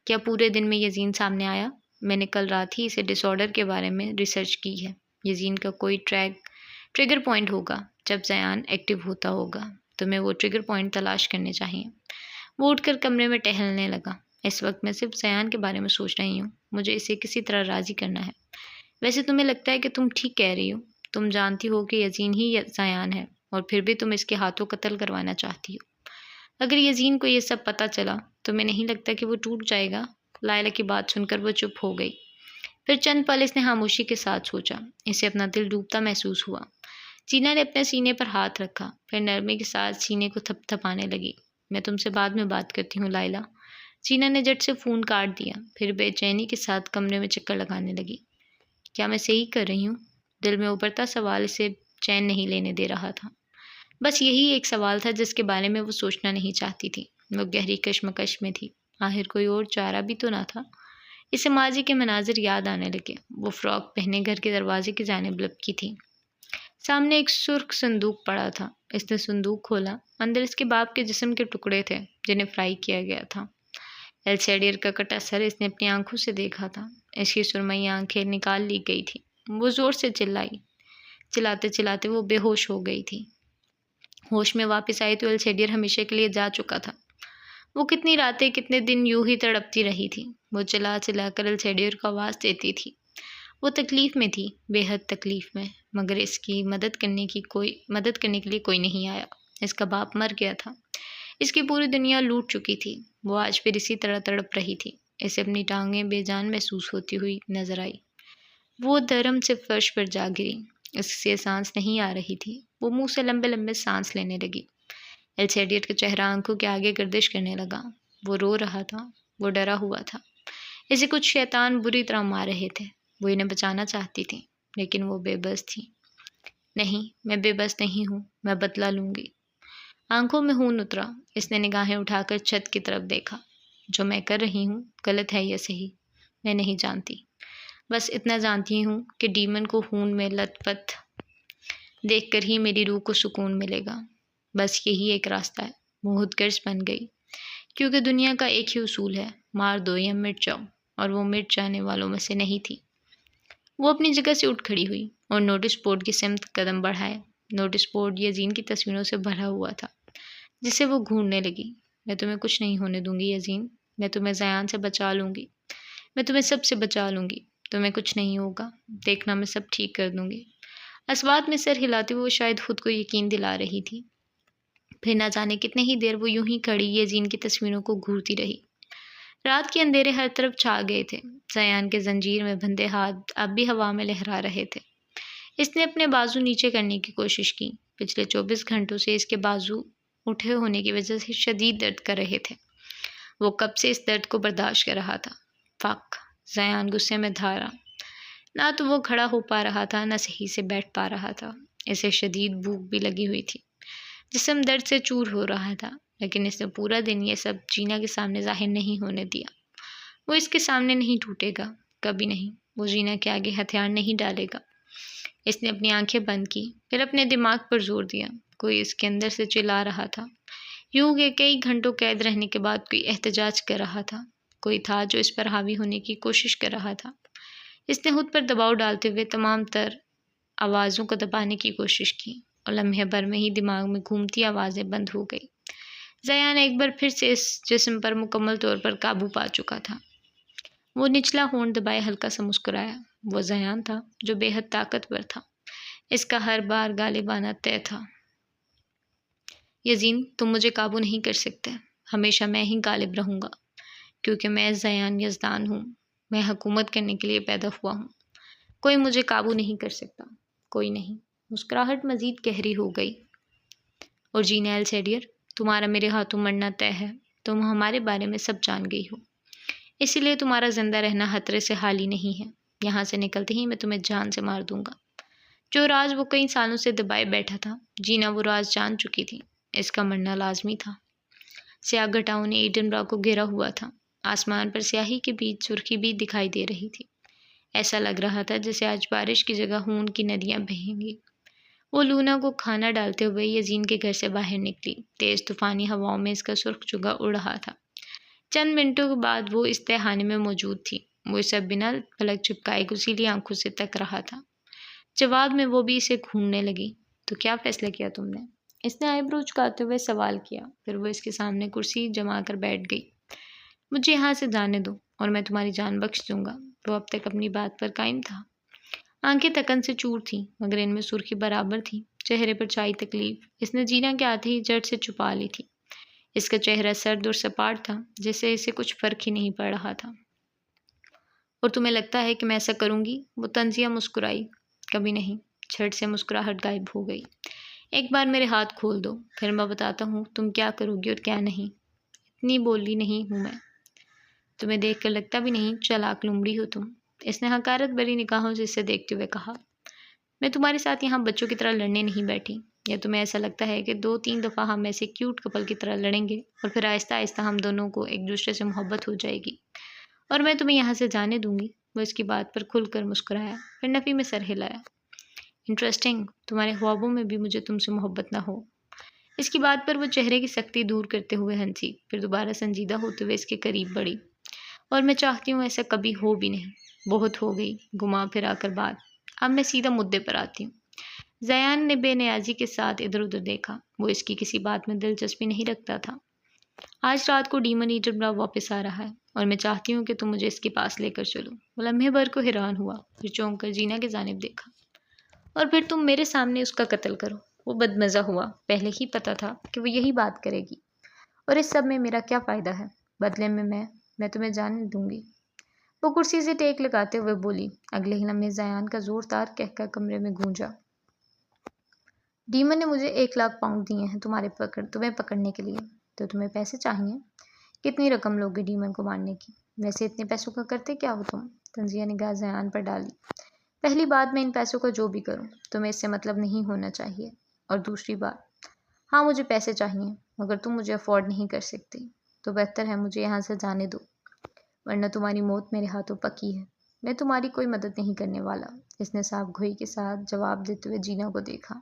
کیا پورے دن میں یزین سامنے آیا؟ میں نے کل رات ہی اسے ڈس آرڈر کے بارے میں ریسرچ کی ہے۔ یزین کا کوئی ٹریگر پوائنٹ ہوگا جب زیان ایکٹیو ہوتا ہوگا۔ تمہیں وہ ٹریگر پوائنٹ تلاش کرنے چاہیے۔ وہ اٹھ کر کمرے میں ٹہلنے لگا۔ اس وقت میں صرف زیان کے بارے میں سوچ رہی ہوں، مجھے اسے کسی طرح راضی کرنا ہے۔ ویسے تمہیں لگتا ہے کہ تم ٹھیک کہہ رہی ہو؟ تم جانتی ہو کہ یزین ہی زیان ہے، اور پھر بھی تم اس کے ہاتھوں قتل کروانا چاہتی ہو۔ اگر یزین کو یہ سب پتہ چلا، تمہیں نہیں لگتا کہ وہ ٹوٹ جائے گا؟ لائلہ کی بات سن کر وہ چپ ہو گئی۔ پھر چند پل اس نے خاموشی کے ساتھ سوچا۔ اسے اپنا دل ڈوبتا محسوس ہوا۔ چینا نے اپنے سینے پر ہاتھ رکھا، پھر نرمی کے ساتھ سینے کو تھپ تھپانے لگی۔ میں تم سے بعد میں بات کرتی ہوں لائلہ۔ چینا نے جھٹ سے فون کاٹ دیا، پھر بے چینی کے ساتھ کمرے میں چکر لگانے لگی۔ کیا میں صحیح کر رہی ہوں؟ دل میں ابھرتا سوال اسے چین نہیں لینے دے رہا تھا۔ بس یہی ایک سوال تھا جس کے بارے میں وہ سوچنا نہیں چاہتی تھی۔ وہ گہری کشمکش میں تھی۔ آخر کوئی اور چارہ بھی تو نہ تھا۔ اسے ماضی کے مناظر یاد آنے لگے۔ وہ فراک پہنے گھر کے دروازے کی جانب لپکی تھی۔ سامنے ایک سرخ صندوق پڑا تھا۔ اس نے صندوق کھولا۔ اندر اس کے باپ کے جسم کے ٹکڑے تھے جنہیں فرائی کیا گیا تھا۔ ایلسیڈیر کا کٹا سر اس نے اپنی آنکھوں سے دیکھا تھا۔ اس کی سرمئی آنکھیں نکال لی گئی تھی۔ وہ زور سے چلائی۔ چلاتے چلاتے وہ بے ہوش ہو گئی تھی۔ ہوش میں واپس آئی تو ایلسیڈیر ہمیشہ کے لیے جا چکا تھا۔ وہ کتنی راتیں کتنے دن یوں ہی تڑپتی رہی تھی۔ وہ چلا چلا کر ایلسیڈیر کو آواز دیتی تھی۔ وہ تکلیف میں تھی، بے حد تکلیف میں، مگر اس کی مدد کرنے کے لیے کوئی نہیں آیا۔ اس کا باپ مر گیا تھا۔ اس کی پوری دنیا لوٹ چکی تھی۔ وہ آج پھر اسی طرح تڑپ رہی تھی۔ اسے اپنی ٹانگیں بے جان محسوس ہوتی ہوئی نظر آئی۔ وہ دھرم سے فرش پر جا گری۔ اس سے سانس نہیں آ رہی تھی۔ وہ منہ سے لمبے لمبے سانس لینے لگی۔ ایلسیڈیر کا چہرہ آنکھوں کے آگے گردش کرنے لگا۔ وہ رو رہا تھا۔ وہ ڈرا ہوا تھا۔ اسے کچھ شیطان بری طرح مار رہے تھے۔ وہ انہیں بچانا چاہتی تھی، لیکن وہ بے بس تھی۔ نہیں، میں بے بس نہیں ہوں، میں بدلہ لوں گی۔ آنکھوں میں خون اترا۔ اس نے نگاہیں اٹھا کر چھت کی طرف دیکھا۔ جو میں کر رہی ہوں غلط ہے یا صحیح، میں نہیں جانتی۔ بس اتنا جانتی ہوں کہ ڈیمن کو خون میں لت پت دیکھ کر ہی میری روح کو سکون ملے گا۔ بس یہی ایک راستہ ہے۔ وہ خود غرض بن گئی، کیونکہ دنیا کا ایک ہی اصول ہے، مار دو یا مٹ جاؤ، اور وہ مٹ جانے والوں میں سے نہیں تھی۔ وہ اپنی جگہ سے اٹھ کھڑی ہوئی اور نوٹس بورڈ کی سمت قدم بڑھائے۔ نوٹس بورڈ یزین کی تصویروں سے بھرا ہوا تھا، جسے وہ گھونڈنے لگی۔ میں تمہیں کچھ نہیں ہونے دوں گی یزین۔ میں تمہیں زیان سے بچا لوں گی۔ میں تمہیں سب سے بچا لوں گی۔ تمہیں کچھ نہیں ہوگا، دیکھنا میں سب ٹھیک کر دوں گی۔ اسوات میں سر ہلاتے ہوئے وہ شاید خود کو یقین دلا رہی تھی۔ پھر نہ جانے کتنے ہی دیر وہ یوں ہی کھڑی یزین کی تصویروں کو گھورتی رہی۔ رات کے اندھیرے ہر طرف چھا گئے تھے۔ زیان کے زنجیر میں بندھے ہاتھ اب بھی ہوا میں لہرا رہے تھے۔ اس نے اپنے بازو نیچے کرنے کی کوشش کی۔ پچھلے 24 گھنٹوں سے اس کے بازو اٹھے ہونے کی وجہ سے شدید درد کر رہے تھے۔ وہ کب سے اس درد کو برداشت کر رہا تھا۔ فک! زیان غصے میں دھارا۔ نہ تو وہ کھڑا ہو پا رہا تھا، نہ صحیح سے بیٹھ پا رہا تھا۔ اسے شدید بھوک بھی لگی ہوئی تھی۔ جسم درد سے چور ہو رہا تھا، لیکن اس نے پورا دن یہ سب جینا کے سامنے ظاہر نہیں ہونے دیا۔ وہ اس کے سامنے نہیں ٹوٹے گا، کبھی نہیں۔ وہ جینا کے آگے ہتھیار نہیں ڈالے گا۔ اس نے اپنی آنکھیں بند کی، پھر اپنے دماغ پر زور دیا۔ کوئی اس کے اندر سے چلا رہا تھا، یوں کہ کئی گھنٹوں قید رہنے کے بعد کوئی احتجاج کر رہا تھا۔ کوئی تھا جو اس پر حاوی ہونے کی کوشش کر رہا تھا۔ اس نے خود پر دباؤ ڈالتے ہوئے تمام تر آوازوں کو دبانے کی کوشش کی اور لمحے بھر میں ہی دماغ میں گھومتی آوازیں بند ہو گئی۔ زیان ایک بار پھر سے اس جسم پر مکمل طور پر قابو پا چکا تھا۔ وہ نچلا ہونٹ دبائے ہلکا سا مسکرایا۔ وہ زیان تھا جو بے حد طاقتور تھا۔ اس کا ہر بار غالبانہ طے تھا۔ یزین، تم مجھے قابو نہیں کر سکتے۔ ہمیشہ میں ہی غالب رہوں گا، کیونکہ میں زیان یزدان ہوں۔ میں حکومت کرنے کے لیے پیدا ہوا ہوں۔ کوئی مجھے قابو نہیں کر سکتا، کوئی نہیں۔ مسکراہٹ مزید گہری ہو گئی۔ اور جین ایل سیڈیر، تمہارا میرے ہاتھوں مرنا طے ہے۔ تم ہمارے بارے میں سب جان گئی ہو، اسی لیے تمہارا زندہ رہنا خطرے سے خالی نہیں ہے۔ یہاں سے نکلتے ہی میں تمہیں جان سے مار دوں گا۔ جو راز وہ کئی سالوں سے دبائے بیٹھا تھا، جینا وہ راز جان چکی تھی۔ اس کا مرنا لازمی تھا۔ سیاہ گھٹاؤں نے ایڈنبرا کو گھیرا ہوا تھا۔ آسمان پر سیاہی کے بیچ سرخی بھی دکھائی دے رہی تھی۔ ایسا لگ رہا تھا جیسے آج بارش کی جگہ خون کی ندیاں بہیں گی۔ وہ لونا کو کھانا ڈالتے ہوئے یزین کے گھر سے باہر نکلی۔ تیز طوفانی ہواؤں میں اس کا سرخ چگا اڑ رہا تھا۔ چند منٹوں کے بعد وہ اس تہھانے میں موجود تھی۔ وہ اسے بنا پلک جھپکائے گزیلی آنکھوں سے تک رہا تھا۔ جواب میں وہ بھی اسے گھونڈنے لگی۔ تو کیا فیصلہ کیا تم نے؟ اس نے آئی برو جھکاتے ہوئے سوال کیا۔ پھر وہ اس کے سامنے کرسی جما کر بیٹھ گئی۔ مجھے یہاں سے جانے دو اور میں تمہاری جان بخش دوں گا۔ وہ اب تک اپنی بات پر قائم تھا۔ آنکھیں تکن سے چور تھیں، مگر ان میں سرخی برابر تھی۔ چہرے پر چھائی تکلیف اس نے جینا کے آتے ہی جڑ سے چھپا لی تھی۔ اس کا چہرہ سرد اور سپاٹ تھا، جیسے اسے کچھ فرق ہی نہیں پڑ رہا تھا۔ اور تمہیں لگتا ہے کہ میں ایسا کروں گی؟ وہ طنزیہ مسکرائی۔ کبھی نہیں۔ جھٹ سے مسکراہٹ غائب ہو گئی۔ ایک بار میرے ہاتھ کھول دو، پھر میں بتاتا ہوں تم کیا کرو گی اور کیا نہیں۔ اتنی بولی نہیں ہوں میں۔ تمہیں دیکھ کر لگتا بھی نہیں چالاک لومڑی ہو تم۔ اس نے حقارت بھری نگاہوں سے اسے دیکھتے ہوئے کہا۔ میں تمہارے ساتھ یہاں بچوں کی طرح لڑنے نہیں بیٹھی۔ یا تمہیں ایسا لگتا ہے کہ 2-3 دفعہ ہم ایسے کیوٹ کپل کی طرح لڑیں گے اور پھر آہستہ آہستہ ہم دونوں کو ایک دوسرے سے محبت ہو جائے گی اور میں تمہیں یہاں سے جانے دوں گی؟ وہ اس کی بات پر کھل کر مسکرایا، پھر نفی میں سر ہلایا۔ انٹرسٹنگ، تمہارے خوابوں میں بھی مجھے تم سے محبت نہ ہو۔ اس کی بات پر وہ چہرے کی سختی دور کرتے ہوئے ہنسی، پھر دوبارہ سنجیدہ ہوتے ہوئے اس کے قریب بڑھی۔ اور میں چاہتی ہوں ایسا کبھی ہو بھی نہیں۔ بہت ہو گئی گھما پھرا کر بات۔ اب میں سیدھا مدعے پر آتی ہوں۔ زیان نے بے نیازی کے ساتھ ادھر ادھر دیکھا۔ وہ اس کی کسی بات میں دلچسپی نہیں رکھتا تھا۔ آج رات کو ڈیمن ایڈنبرا واپس آ رہا ہے اور میں چاہتی ہوں کہ تم مجھے اس کے پاس لے کر چلو۔ وہ لمحے بھر کو حیران ہوا، پھر چونک کر جینا کی جانب دیکھا۔ اور پھر تم میرے سامنے اس کا قتل کرو؟ وہ بدمزہ ہوا۔ پہلے ہی پتا تھا کہ وہ یہی بات کرے گی۔ اور اس سب میں میرا کیا فائدہ ہے؟ بدلے میں تمہیں جانے دوں گی۔ وہ کرسی سے ٹیک لگاتے ہوئے بولی۔ اگلے ہی لمحے زیان کا زوردار قہقہ کمرے میں گونجا۔ ڈیمن نے مجھے 1,00,000 پاؤنڈ دیے ہیں تمہیں پکڑنے کے لیے۔ تو تمہیں پیسے چاہیے؟ کتنی رقم لوگے ڈیمن کو مارنے کی؟ ویسے اتنے پیسوں کا کرتے کیا ہو تم؟ طنزیہ نگاہ زیان پر ڈالی۔ پہلی بات، میں ان پیسوں کا جو بھی کروں تمہیں اس سے مطلب نہیں ہونا چاہیے۔ اور دوسری بات، ہاں مجھے پیسے چاہیے، مگر تم مجھے افورڈ نہیں کر سکتی۔ تو بہتر ہے مجھے یہاں سے جانے دو، ورنہ تمہاری موت میرے ہاتھوں پکی ہے۔ میں تمہاری کوئی مدد نہیں کرنے والا۔ اس نے صاف گوئی کے ساتھ جواب دیتے ہوئے جینا کو دیکھا۔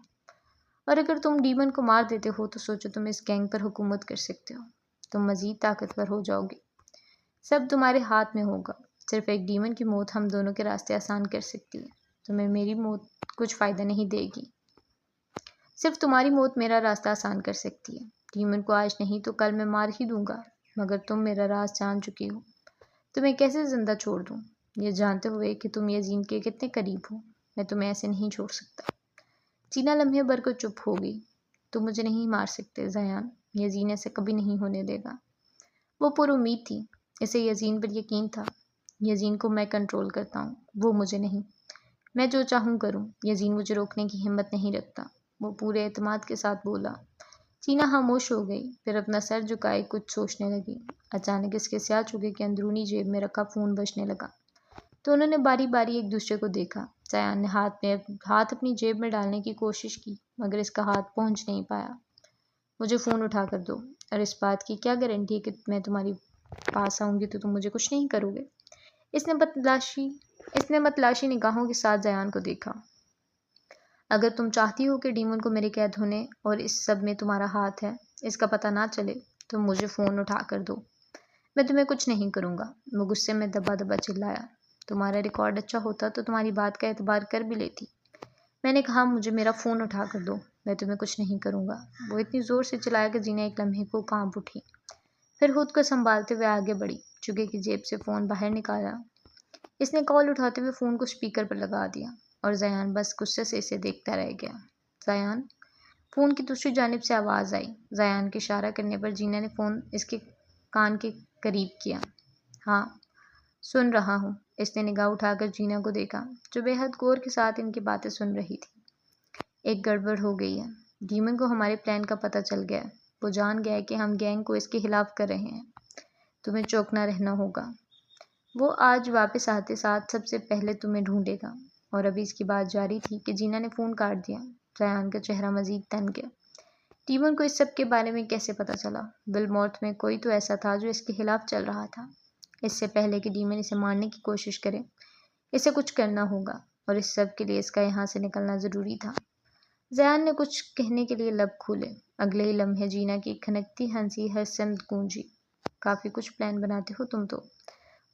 اور اگر تم ڈیمن کو مار دیتے ہو تو سوچو تم اس گینگ پر حکومت کر سکتے ہو۔ تم مزید طاقتور ہو جاؤ گے۔ سب تمہارے ہاتھ میں ہوگا۔ صرف ایک ڈیمن کی موت ہم دونوں کے راستے آسان کر سکتی ہے۔ تمہیں میری موت کچھ فائدہ نہیں دے گی۔ صرف تمہاری موت میرا راستہ آسان کر سکتی ہے۔ ڈیمن کو آج نہیں تو کل میں مار ہی دوں گا، مگر تم میرا راز جان چکی ہو۔ تمہیں کیسے زندہ چھوڑ دوں، یہ جانتے ہوئے کہ تم یزین کے کتنے قریب ہو؟ میں تمہیں ایسے نہیں چھوڑ سکتا۔ جینا لمحے بھر کو چپ ہو گئی۔ تم مجھے نہیں مار سکتے زیان، یزین ایسے کبھی نہیں ہونے دے گا۔ وہ پر امید تھی۔ اسے یزین پر یقین تھا۔ یزین کو میں کنٹرول کرتا ہوں، وہ مجھے نہیں۔ میں جو چاہوں کروں، یزین مجھے روکنے کی ہمت نہیں رکھتا۔ وہ پورے اعتماد کے ساتھ بولا۔ جینا خاموش ہو گئی، پھر اپنا سر جھکائے کچھ سوچنے لگی۔ اچانک اس کے سیاہ چوگے کے اندرونی جیب میں رکھا فون بجنے لگا۔ تو انہوں نے باری باری ایک دوسرے کو دیکھا۔ زیان نے ہاتھ اپنی جیب میں ڈالنے کی کوشش کی، مگر اس کا ہاتھ پہنچ نہیں پایا۔ مجھے فون اٹھا کر دو۔ اور اس بات کی کیا گارنٹی ہے کہ میں تمہاری پاس آؤں گی تو تم مجھے کچھ نہیں کرو گے؟ اس نے متلاشی نگاہوں کے ساتھ زیان کو دیکھا۔ اگر تم چاہتی ہو کہ ڈیمن کو میرے قید ہونے اور اس سب میں تمہارا ہاتھ ہے، اس کا پتہ نہ چلے، تو مجھے فون اٹھا کر دو۔ میں تمہیں کچھ نہیں کروں گا، وہ غصے میں دبا دبا چلایا۔ تمہارا ریکارڈ اچھا ہوتا تو تمہاری بات کا اعتبار کر بھی لیتی۔ میں نے کہا مجھے میرا فون اٹھا کر دو، میں تمہیں کچھ نہیں کروں گا۔ وہ اتنی زور سے چلایا کہ زینہ ایک لمحے کو کانپ اٹھی، پھر خود کو سنبھالتے ہوئے آگے بڑھی، چگے کی جیب سے فون باہر نکالا۔ اس نے کال اٹھاتے ہوئے فون کو اسپیکر پر لگا دیا اور زیان بس غصے سے اسے دیکھتا رہ گیا۔ زیان، فون کی دوسری جانب سے آواز آئی۔ زیان کے اشارہ کرنے پر زینہ نے فون اس کے کان کے قریب کیا۔ ہاں، سن رہا ہوں۔ اس نے نگاہ اٹھا کر زینہ کو دیکھا، جو بے حد غور کے ساتھ ان کی باتیں سن رہی تھی۔ ایک گڑبڑ ہو گئی ہے۔ ڈیمن کو ہمارے پلان کا پتہ چل گیا ہے۔ وہ جان گیا ہے کہ ہم گینگ کو اس کے خلاف کر رہے ہیں۔ تمہیں چوکنا رہنا ہوگا۔ وہ آج واپس آتے ساتھ سب سے پہلے تمہیں ڈھونڈے گا۔ اور ابھی اس کی بات جاری تھی کہ زینہ نے فون کاٹ دیا۔ زیان کا چہرہ مزید تن گیا۔ ڈیمن کو اس سب کے بارے میں کیسے پتہ چلا؟ ولمورتھ میں کوئی تو ایسا تھا جو اس کے خلاف چل رہا تھا۔ اس سے پہلے کہ ڈیمن اسے مارنے کی کوشش کرے، اسے کچھ کرنا ہوگا، اور اس سب کے لیے اس کا یہاں سے نکلنا ضروری تھا۔ زیان نے کچھ کہنے کے لیے لب کھولے۔ اگلے ہی لمحے زینہ کی کھنکتی ہنسی ہر سمت گونجی۔ کافی کچھ پلان بناتے ہو تم تو۔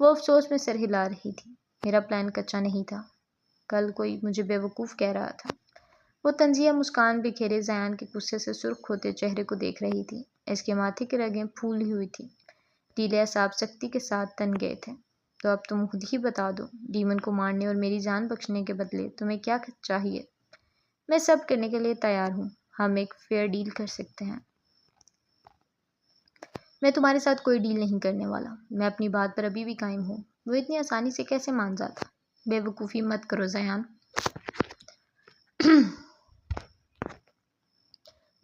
وہ افسوس میں سر ہلا رہی تھی۔ میرا پلان کچا نہیں تھا۔ کل کوئی مجھے بیوقوف کہہ رہا تھا۔ وہ طنزیہ مسکان بکھیرے زیان کے غصے سے سرخ ہوتے چہرے کو دیکھ رہی تھی۔ اس کے ماتھے کی رگیں پھولی ہوئی تھی، ڈیلے اعصاب سختی کے ساتھ تن گئے تھے۔ تو اب تم خود ہی بتا دو، ڈیمن کو مارنے اور میری جان بخشنے کے بدلے تمہیں کیا چاہیے؟ میں سب کرنے کے لیے تیار ہوں۔ ہم ایک فیئر ڈیل کر سکتے ہیں۔ میں تمہارے ساتھ کوئی ڈیل نہیں کرنے والا۔ میں اپنی بات پر ابھی بھی قائم ہوں۔ وہ اتنی آسانی سے کیسے مان جاتا؟ بے وقوفی مت کرو زیان۔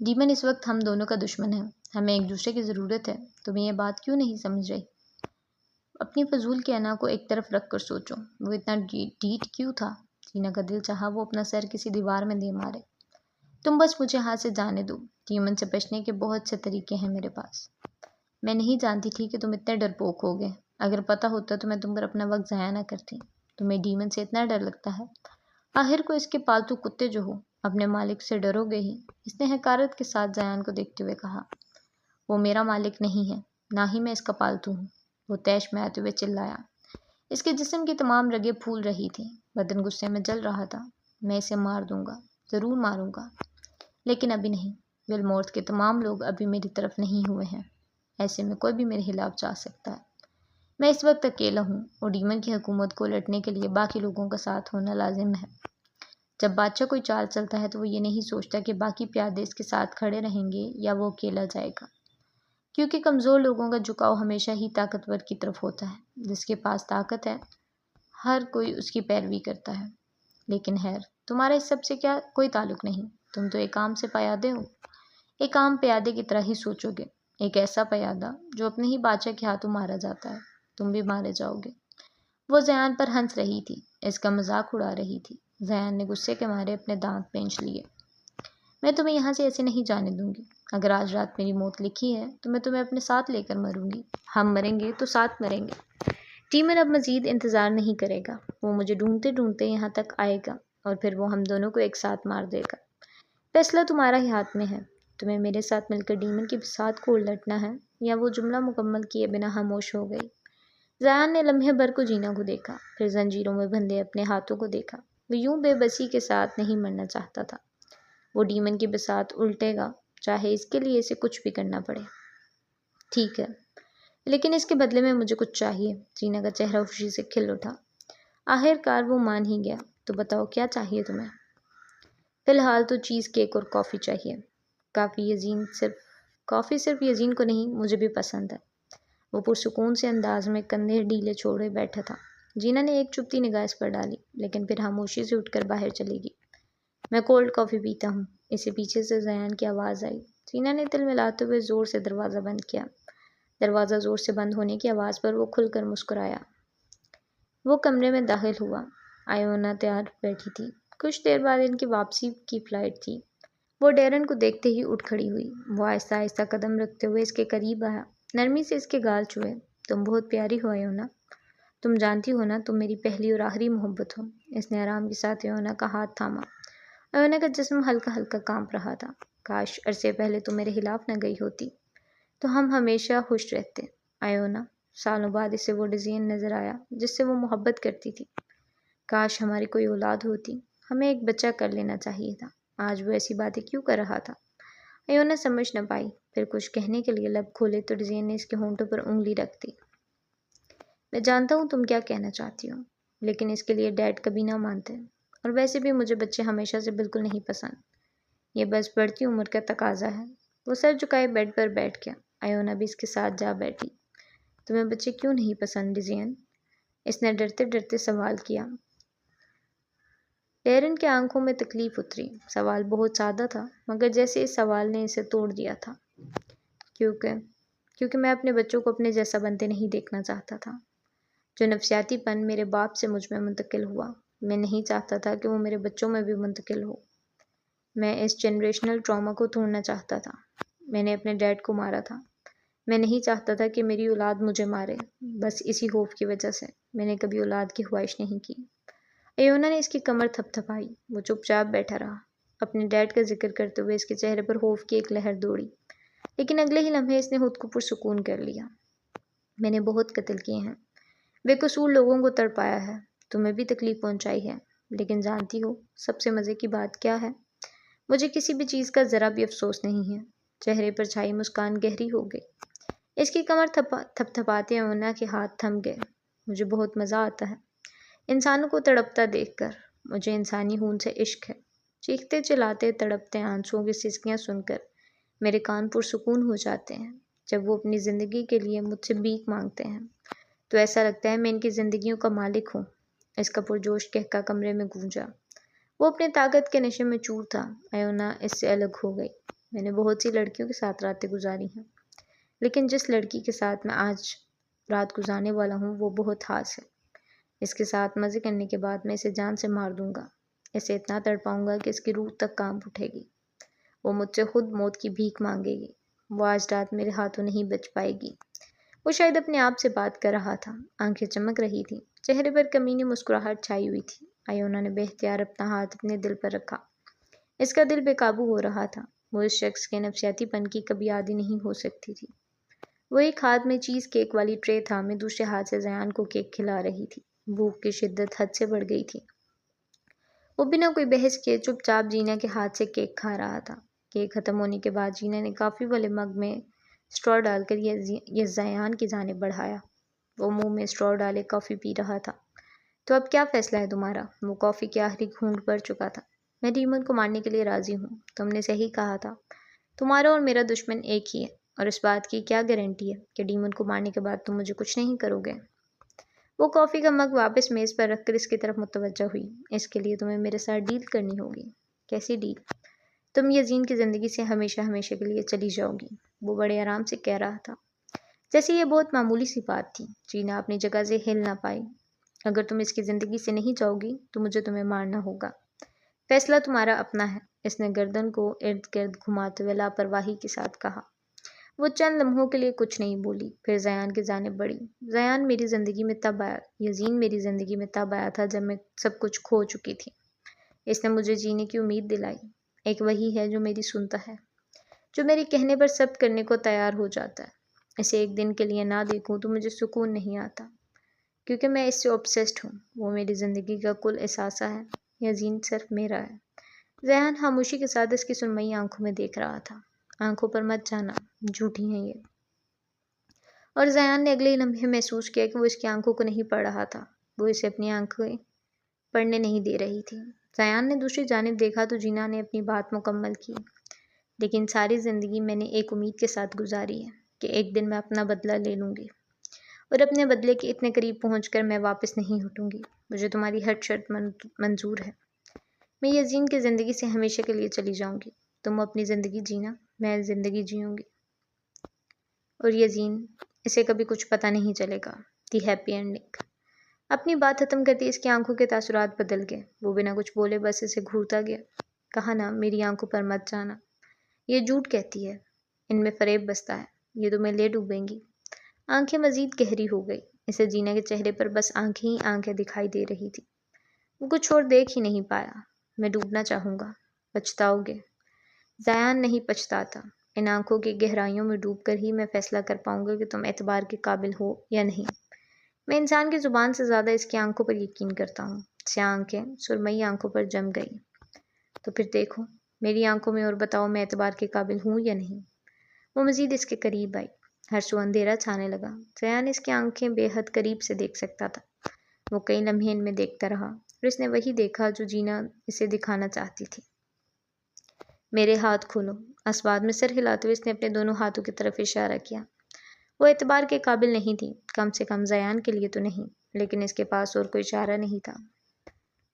ڈیمن اس وقت ہم دونوں کا دشمن ہے۔ ہمیں ایک دوسرے کی ضرورت ہے۔ تمہیں یہ بات کیوں نہیں سمجھ رہی؟ اپنی فضول کے انا کو ایک طرف رکھ کر سوچو، وہ اتنا ڈھیٹ کیوں تھا؟ زینہ کا دل چاہا وہ اپنا سر کسی دیوار میں دے مارے۔ تم بس مجھے ہاتھ سے جانے دو۔ ڈیمن سے بچنے کے بہت سے طریقے ہیں میرے پاس۔ میں نہیں جانتی تھی کہ تم اتنے ڈرپوک ہوگے۔ اگر پتہ ہوتا تو میں تم پر اپنا وقت ضائع نہ کرتی۔ تمہیں ڈیمن سے اتنا ڈر لگتا ہے؟ آخر کو اس کے پالتو کتے جو ہو، اپنے مالک سے ڈرو گے ہی، اس نے حقارت کے ساتھ زیان کو دیکھتے ہوئے کہا۔ وہ میرا مالک نہیں ہے، نہ ہی میں اس کا پالتو ہوں، وہ طیش میں آتے ہوئے چلایا۔ اس کے جسم کی تمام رگیں پھول رہی تھیں، بدن غصے میں جل رہا تھا۔ میں اسے مار دوں گا، ضرور ماروں گا، لیکن ابھی نہیں۔ ولمورتھ کے تمام لوگ ابھی میری طرف نہیں ہوئے ہیں، ایسے میں کوئی بھی میرے خلاف جا سکتا ہے۔ میں اس وقت اکیلا ہوں اور ڈیمن کی حکومت کو الٹنے کے لیے باقی لوگوں کا ساتھ ہونا لازم ہے۔ جب بادشاہ کوئی چال چلتا ہے تو وہ یہ نہیں سوچتا کہ باقی پیادے اس کے ساتھ کھڑے رہیں گے یا وہ اکیلا جائے گا، کیونکہ کمزور لوگوں کا جھکاؤ ہمیشہ ہی طاقتور کی طرف ہوتا ہے۔ جس کے پاس طاقت ہے، ہر کوئی اس کی پیروی کرتا ہے۔ لیکن خیر، تمہارا اس سب سے کیا کوئی تعلق نہیں۔ تم تو ایک عام سے پیادے ہو، ایک عام پیادے کی طرح ہی سوچو گے، ایک ایسا پیادہ جو اپنے ہی بادشاہ کے ہاتھوں مارا جاتا ہے۔ تم بھی مارے جاؤ گے۔ وہ زیان پر ہنس رہی تھی، اس کا مذاق اڑا رہی تھی۔ زیان نے غصے کے مارے اپنے دانت پینچ لیے۔ میں تمہیں یہاں سے ایسے نہیں جانے دوں گی۔ اگر آج رات میری موت لکھی ہے تو میں تمہیں اپنے ساتھ لے کر مروں گی۔ ہم مریں گے تو ساتھ مریں گے۔ ڈیمن اب مزید انتظار نہیں کرے گا۔ وہ مجھے ڈھونڈتے ڈھونڈتے یہاں تک آئے گا اور پھر وہ ہم دونوں کو ایک ساتھ مار دے گا۔ فیصلہ تمہارا ہی ہاتھ میں ہے۔ تمہیں میرے ساتھ مل کر ڈیمن کی بساط کو الٹنا ہے یا وہ جملہ مکمل کیے بنا خاموش ہو گئی۔ زیان نے لمحے بھر کو زینہ کو دیکھا، پھر زنجیروں میں بندھے اپنے ہاتھوں کو دیکھا۔ وہ یوں بے بسی کے ساتھ نہیں مرنا چاہتا تھا۔ وہ ڈیمن کی بساط الٹے گا، چاہے اس کے لیے اسے کچھ بھی کرنا پڑے۔ ٹھیک ہے، لیکن اس کے بدلے میں مجھے کچھ چاہیے۔ زینہ کا چہرہ خوشی سے کھل اٹھا۔ آخر کار وہ مان ہی گیا۔ تو بتاؤ کیا چاہیے تمہیں؟ فی الحال تو چیز کیک اور کافی چاہیے۔ کافی صرف یزین کو نہیں، مجھے بھی پسند ہے۔ وہ پرسکون سے انداز میں کندھے ڈھیلے چھوڑے بیٹھا تھا۔ زینہ نے ایک چبھتی نگاہ اس پر ڈالی، لیکن پھر خاموشی سے اٹھ کر باہر چلی گئی۔ میں کولڈ کافی پیتا ہوں، اسے پیچھے سے زیان کی آواز آئی۔ زینہ نے تل ملاتے ہوئے زور سے دروازہ بند کیا۔ دروازہ زور سے بند ہونے کی آواز پر وہ کھل کر مسکرایا۔ وہ کمرے میں داخل ہوا۔ آئیونا تیار بیٹھی تھی۔ کچھ دیر بعد ان کی واپسی کی فلائٹ تھی۔ وہ ڈیرن کو دیکھتے ہی اٹھ کھڑی ہوئی۔ وہ آہستہ آہستہ قدم رکھتے ہوئے اس کے قریب آیا، نرمی سے اس کے گال چھوئے۔ تم بہت پیاری ہو ایونا۔ تم جانتی ہو نا تم میری پہلی اور آخری محبت ہو۔ اس نے آرام کے ساتھ ایونا کا ہاتھ تھاما۔ ایونا کا جسم ہلکا ہلکا کانپ رہا تھا۔ کاش عرصے پہلے تم میرے خلاف نہ گئی ہوتی، تو ہم ہمیشہ خوش رہتے۔ ایونا، سالوں بعد اسے وہ ڈیزین نظر آیا جس سے وہ محبت کرتی تھی۔ کاش ہماری کوئی اولاد ہوتی، ہمیں ایک بچہ کر لینا چاہیے تھا۔ آج وہ ایسی باتیں کیوں کر رہا تھا؟ ایونا سمجھ نہ پائی، پھر کچھ کہنے کے لیے لب کھولے تو ڈیزین نے اس کے ہونٹوں پر انگلی رکھ دی۔ میں جانتا ہوں تم کیا کہنا چاہتی ہو، لیکن اس کے لیے ڈیڈ کبھی نہ مانتے، اور ویسے بھی مجھے بچے ہمیشہ سے بالکل نہیں پسند، یہ بس بڑھتی عمر کا تقاضا ہے۔ وہ سر جھکائے بیڈ پر بیٹھ گیا۔ ایونا بھی اس کے ساتھ جا بیٹھی۔ تمہیں بچے کیوں نہیں پسند ڈیزین؟ اس نے ڈرتے ڈرتے سوال کیا۔ ڈیرن کی آنکھوں میں تکلیف اتری۔ سوال بہت سادہ تھا، مگر جیسے اس سوال نے اسے توڑ دیا تھا۔ کیونکہ میں اپنے بچوں کو اپنے جیسا بنتے نہیں دیکھنا چاہتا تھا۔ جو نفسیاتی پن میرے باپ سے مجھ میں منتقل ہوا، میں نہیں چاہتا تھا کہ وہ میرے بچوں میں بھی منتقل ہو۔ میں اس جنریشنل ٹراما کو توڑنا چاہتا تھا۔ میں نے اپنے ڈیڈ کو مارا تھا۔ میں نہیں چاہتا تھا کہ میری اولاد مجھے مارے۔ بس اسی خوف کی وجہ سے میں نے کبھی اولاد کی خواہش نہیں کی۔ ایونا نے اس کی کمر تھپ تھپائی۔ وہ چپ چاپ بیٹھا رہا۔ اپنے ڈیڈ کا ذکر کرتے ہوئے اس کے چہرے پر خوف کی ایک لہر دوڑی، لیکن اگلے ہی لمحے اس نے خود کو پرسکون کر لیا۔ میں نے بہت قتل کیے ہیں، بے قصور لوگوں کو تڑپایا ہے، تمہیں بھی تکلیف پہنچائی ہے، لیکن جانتی ہو سب سے مزے کی بات کیا ہے؟ مجھے کسی بھی چیز کا ذرا بھی افسوس نہیں ہے۔ چہرے پر چھائی مسکان گہری ہو گئی۔ اس کی کمر تھپ تھپاتے ایونا کے ہاتھ تھم گئے۔ مجھے بہت مزہ آتا ہے انسانوں کو تڑپتا دیکھ کر۔ مجھے انسانی خون سے عشق ہے۔ چیختے چلاتے تڑپتے آنسوؤں کی سسکیاں سن کر میرے کان پرسکون ہو جاتے ہیں۔ جب وہ اپنی زندگی کے لیے مجھ سے بھیک مانگتے ہیں تو ایسا لگتا ہے میں ان کی زندگیوں کا مالک ہوں۔ اس کا پرجوش کہکا کمرے میں گونجا۔ وہ اپنے طاقت کے نشے میں چور تھا۔ ایونا اس سے الگ ہو گئی۔ میں نے بہت سی لڑکیوں کے ساتھ راتیں گزاری ہیں، لیکن جس لڑکی کے ساتھ میں آج رات گزارنے والا ہوں وہ بہت خاص ہے۔ اس کے ساتھ مزے کرنے کے بعد میں اسے جان سے مار دوں گا۔ اسے اتنا تڑپاؤں گا کہ اس کی روح تک کانپ اٹھے گی۔ وہ مجھ سے خود موت کی بھیک مانگے گی۔ وہ آج رات میرے ہاتھوں نہیں بچ پائے گی۔ وہ شاید اپنے آپ سے بات کر رہا تھا۔ آنکھیں چمک رہی تھیں، چہرے پر کمینی مسکراہٹ چھائی ہوئی تھی۔ ایونا نے بے اختیار اپنا ہاتھ اپنے دل پر رکھا۔ اس کا دل بے قابو ہو رہا تھا۔ وہ اس شخص کے نفسیاتی پن کی کبھی عادی نہیں ہو سکتی تھی۔ وہ ایک ہاتھ میں چیز کیک والی ٹرے تھامے دوسرے ہاتھ سے زیان کو کیک کھلا رہی تھی۔ بھوک کی شدت حد سے بڑھ گئی تھی۔ وہ بنا کوئی بحث کیے چپ چاپ جینا کے ہاتھ سے کیک کھا رہا تھا۔ کیک ختم ہونے کے بعد جینا نے کافی والے مگ میں اسٹرا ڈال کر یہ زیان کی جانب بڑھایا۔ وہ منہ میں اسٹرا ڈالے کافی پی رہا تھا۔ تو اب کیا فیصلہ ہے تمہارا؟ وہ کافی کے آخری گھونٹ بھر چکا تھا۔ میں ڈیمن کو مارنے کے لیے راضی ہوں۔ تم نے صحیح کہا تھا، تمہارا اور میرا دشمن ایک ہی ہے، اور اس بات کی کیا گارنٹی ہے کہ ڈیمن کو مارنے کے بعد تم مجھے کچھ نہیں کرو گے؟ وہ کافی کا مگ واپس میز پر رکھ کر اس کی طرف متوجہ ہوئی۔ اس کے لیے تمہیں میرے ساتھ ڈیل کرنی ہوگی۔ کیسی ڈیل؟ تم یزین کی زندگی سے ہمیشہ ہمیشہ کے لیے چلی جاؤ گی، وہ بڑے آرام سے کہہ رہا تھا، جیسے یہ بہت معمولی سی بات تھی۔ جینا اپنی جگہ سے ہل نہ پائی۔ اگر تم اس کی زندگی سے نہیں جاؤ گی تو مجھے تمہیں مارنا ہوگا۔ فیصلہ تمہارا اپنا ہے، اس نے گردن کو ارد گرد گھماتے ہوئے لاپرواہی کے ساتھ کہا۔ وہ چند لمحوں کے لیے کچھ نہیں بولی، پھر زیان کی جانب بڑھی۔ زیان میری زندگی میں تب آیا، یزین میری زندگی میں تب آیا تھا جب میں سب کچھ کھو چکی تھی۔ اس نے مجھے جینے کی امید دلائی۔ ایک وہی ہے جو میری سنتا ہے، جو میرے کہنے پر سب کرنے کو تیار ہو جاتا ہے۔ اسے ایک دن کے لیے نہ دیکھوں تو مجھے سکون نہیں آتا، کیونکہ میں اس سے obsessed ہوں۔ وہ میری زندگی کا کل اثاثہ ہے، یزین صرف میرا ہے۔ زیان خاموشی کے ساتھ اس کی سرمئی آنکھوں میں دیکھ رہا تھا۔ آنکھوں پر مت جانا، جھوٹی ہیں یہ۔ اور زیان نے اگلے ہی لمحے محسوس کیا کہ وہ اس کی آنکھوں کو نہیں پڑھ رہا تھا، وہ اسے اپنی آنکھیں پڑھنے نہیں دے رہی تھی۔ زیان نے دوسری جانب دیکھا تو جینا نے اپنی بات مکمل کی۔ لیکن ساری زندگی میں نے ایک امید کے ساتھ گزاری ہے کہ ایک دن میں اپنا بدلہ لے لوں گی، اور اپنے بدلے کے اتنے قریب پہنچ کر میں واپس نہیں ہٹوں گی۔ مجھے تمہاری ہر شرط منظور ہے۔ میں یزین کی زندگی سے ہمیشہ کے لیے چلی جاؤں گی۔ تم اپنی زندگی جینا، میں زندگی جیوں گی، اور یزین، اسے کبھی کچھ پتہ نہیں چلے گا۔ دی ہیپی اینڈنگ۔ اپنی بات ختم کرتی اس کی آنکھوں کے تاثرات بدل گئے۔ وہ بنا کچھ بولے بس اسے گھورتا گیا۔ کہا نا، میری آنکھوں پر مت جانا، یہ جھوٹ کہتی ہے، ان میں فریب بستا ہے، یہ تمہیں لے ڈوبیں گی۔ آنکھیں مزید گہری ہو گئی۔ اسے جینا کے چہرے پر بس آنکھیں ہی آنکھیں دکھائی دے رہی تھی۔ وہ کچھ اور دیکھ ہی نہیں پایا۔ میں ڈوبنا چاہوں گا، پچھتاؤ گے۔ زیان نہیں پچھتاتا، ان آنکھوں کی گہرائیوں میں ڈوب کر ہی میں فیصلہ کر پاؤں گا کہ تم اعتبار کے قابل ہو یا نہیں۔ میں انسان کی زبان سے زیادہ اس کی آنکھوں پر یقین کرتا ہوں۔ سیاہ آنکھیں سرمئی آنکھوں پر جم گئی۔ تو پھر دیکھو میری آنکھوں میں اور بتاؤ میں اعتبار کے قابل ہوں یا نہیں۔ وہ مزید اس کے قریب آئی۔ ہر سو اندھیرا چھانے لگا۔ زیان اس کی آنکھیں بے حد قریب سے دیکھ سکتا تھا۔ وہ کئی لمحے ان میں دیکھتا رہا اور اس نے وہی دیکھا جو جینا اسے دکھانا چاہتی تھی۔ میرے ہاتھ کھولو۔ اسواد میں سر ہلاتے ہوئے اس نے اپنے دونوں ہاتھوں کی طرف اشارہ کیا۔ وہ اعتبار کے قابل نہیں تھی، کم سے کم زیان کے لیے تو نہیں، لیکن اس کے پاس اور کوئی چارہ نہیں تھا۔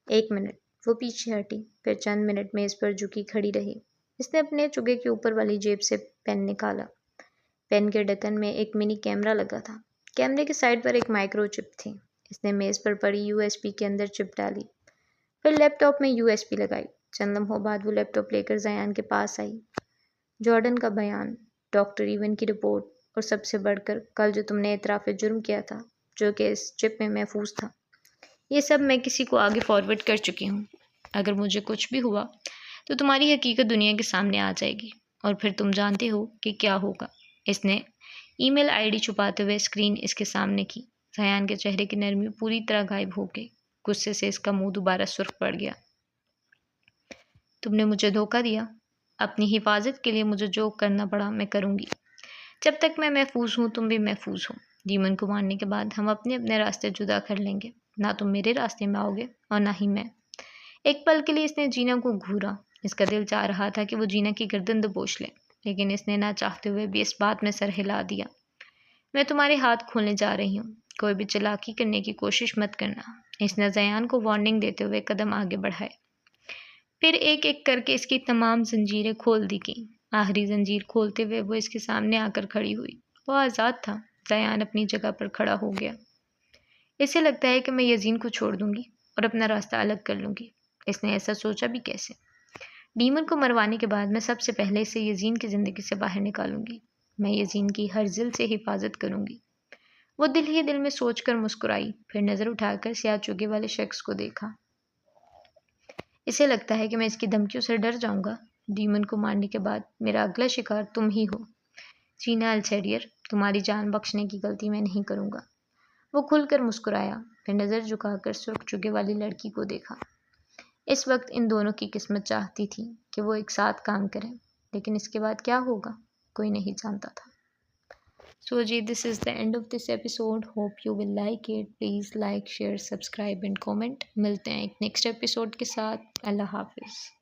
1 منٹ۔ وہ پیچھے ہٹی، پھر چند منٹ میز پر جھکی کھڑی رہی۔ اس نے اپنے چگے کے اوپر والی جیب سے پین نکالا۔ پین کے ڈھکن میں ایک منی کیمرہ لگا تھا۔ کیمرے کی سائڈ پر ایک مائکرو چپ تھی۔ اس نے میز پر پڑی USB کے اندر چپ ڈالی، پھر لیپ ٹاپ میں USB لگائی۔ چند لمحوں بعد وہ لیپ ٹاپ لے کر زیان کے پاس آئی۔ جارڈن کا بیان، ڈاکٹر ایون کی رپورٹ، اور سب سے بڑھ کر کل جو تم نے اعتراف جرم کیا تھا جو کہ اس چپ میں محفوظ تھا، یہ سب میں کسی کو آگے فارورڈ کر چکی ہوں۔ اگر مجھے کچھ بھی ہوا تو تمہاری حقیقت دنیا کے سامنے آ جائے گی، اور پھر تم جانتے ہو کہ کیا ہوگا۔ اس نے ای میل ID چھپاتے ہوئے اسکرین اس کے سامنے کی۔ زیان کے چہرے کی نرمی پوری طرح غائب ہو گئی۔ غصے سے اس کا منہ دوبارہ سرخ پڑ گیا۔ تم نے مجھے دھوکہ دیا۔ اپنی حفاظت کے لیے مجھے جو کرنا پڑا میں کروں گی۔ جب تک میں محفوظ ہوں تم بھی محفوظ ہو۔ ڈیمن کو مارنے کے بعد ہم اپنے اپنے راستے جدا کر لیں گے۔ نہ تم میرے راستے میں آؤ گے اور نہ ہی میں۔ ایک پل کے لیے اس نے جینا کو گھورا۔ اس کا دل چاہ رہا تھا کہ وہ جینا کی گردن دبوچ لے، لیکن اس نے نہ چاہتے ہوئے بھی اس بات میں سر ہلا دیا۔ میں تمہارے ہاتھ کھولنے جا رہی ہوں، کوئی بھی چالاکی کرنے کی کوشش مت کرنا۔ اس نے زیان کو وارننگ دیتے ہوئے قدم آگے بڑھائے، پھر ایک ایک کر کے اس کی تمام زنجیریں کھول دی گئیں۔ آخری زنجیر کھولتے ہوئے وہ اس کے سامنے آ کر کھڑی ہوئی۔ وہ آزاد تھا۔ زیان اپنی جگہ پر کھڑا ہو گیا۔ اسے لگتا ہے کہ میں یزین کو چھوڑ دوں گی اور اپنا راستہ الگ کر لوں گی۔ اس نے ایسا سوچا بھی کیسے؟ ڈیمن کو مروانے کے بعد میں سب سے پہلے اسے یزین کی زندگی سے باہر نکالوں گی۔ میں یزین کی ہر ذل سے حفاظت کروں گی۔ وہ دل ہی دل میں سوچ کر مسکرائی، پھر نظر اٹھا کر سیاہ چوگے والے شخص کو دیکھا۔ اسے لگتا ہے کہ میں اس کی دھمکیوں سے ڈر جاؤں گا۔ ڈیمن کو مارنے کے بعد میرا اگلا شکار تم ہی ہو۔ جینا الچیڈیر، تمہاری جان بخشنے کی غلطی میں نہیں کروں گا۔ وہ کھل کر مسکرایا، پھر نظر جھکا کر سرخ چگے والی لڑکی کو دیکھا۔ اس وقت ان دونوں کی قسمت چاہتی تھی کہ وہ ایک ساتھ کام کریں، لیکن اس کے بعد کیا ہوگا کوئی نہیں جانتا تھا۔ So G this is the end of this episode. Hope you will like it. Please like, share, subscribe and comment. ملتے ہیں ایک نیکسٹ ایپیسوڈ کے ساتھ۔ اللہ حافظ۔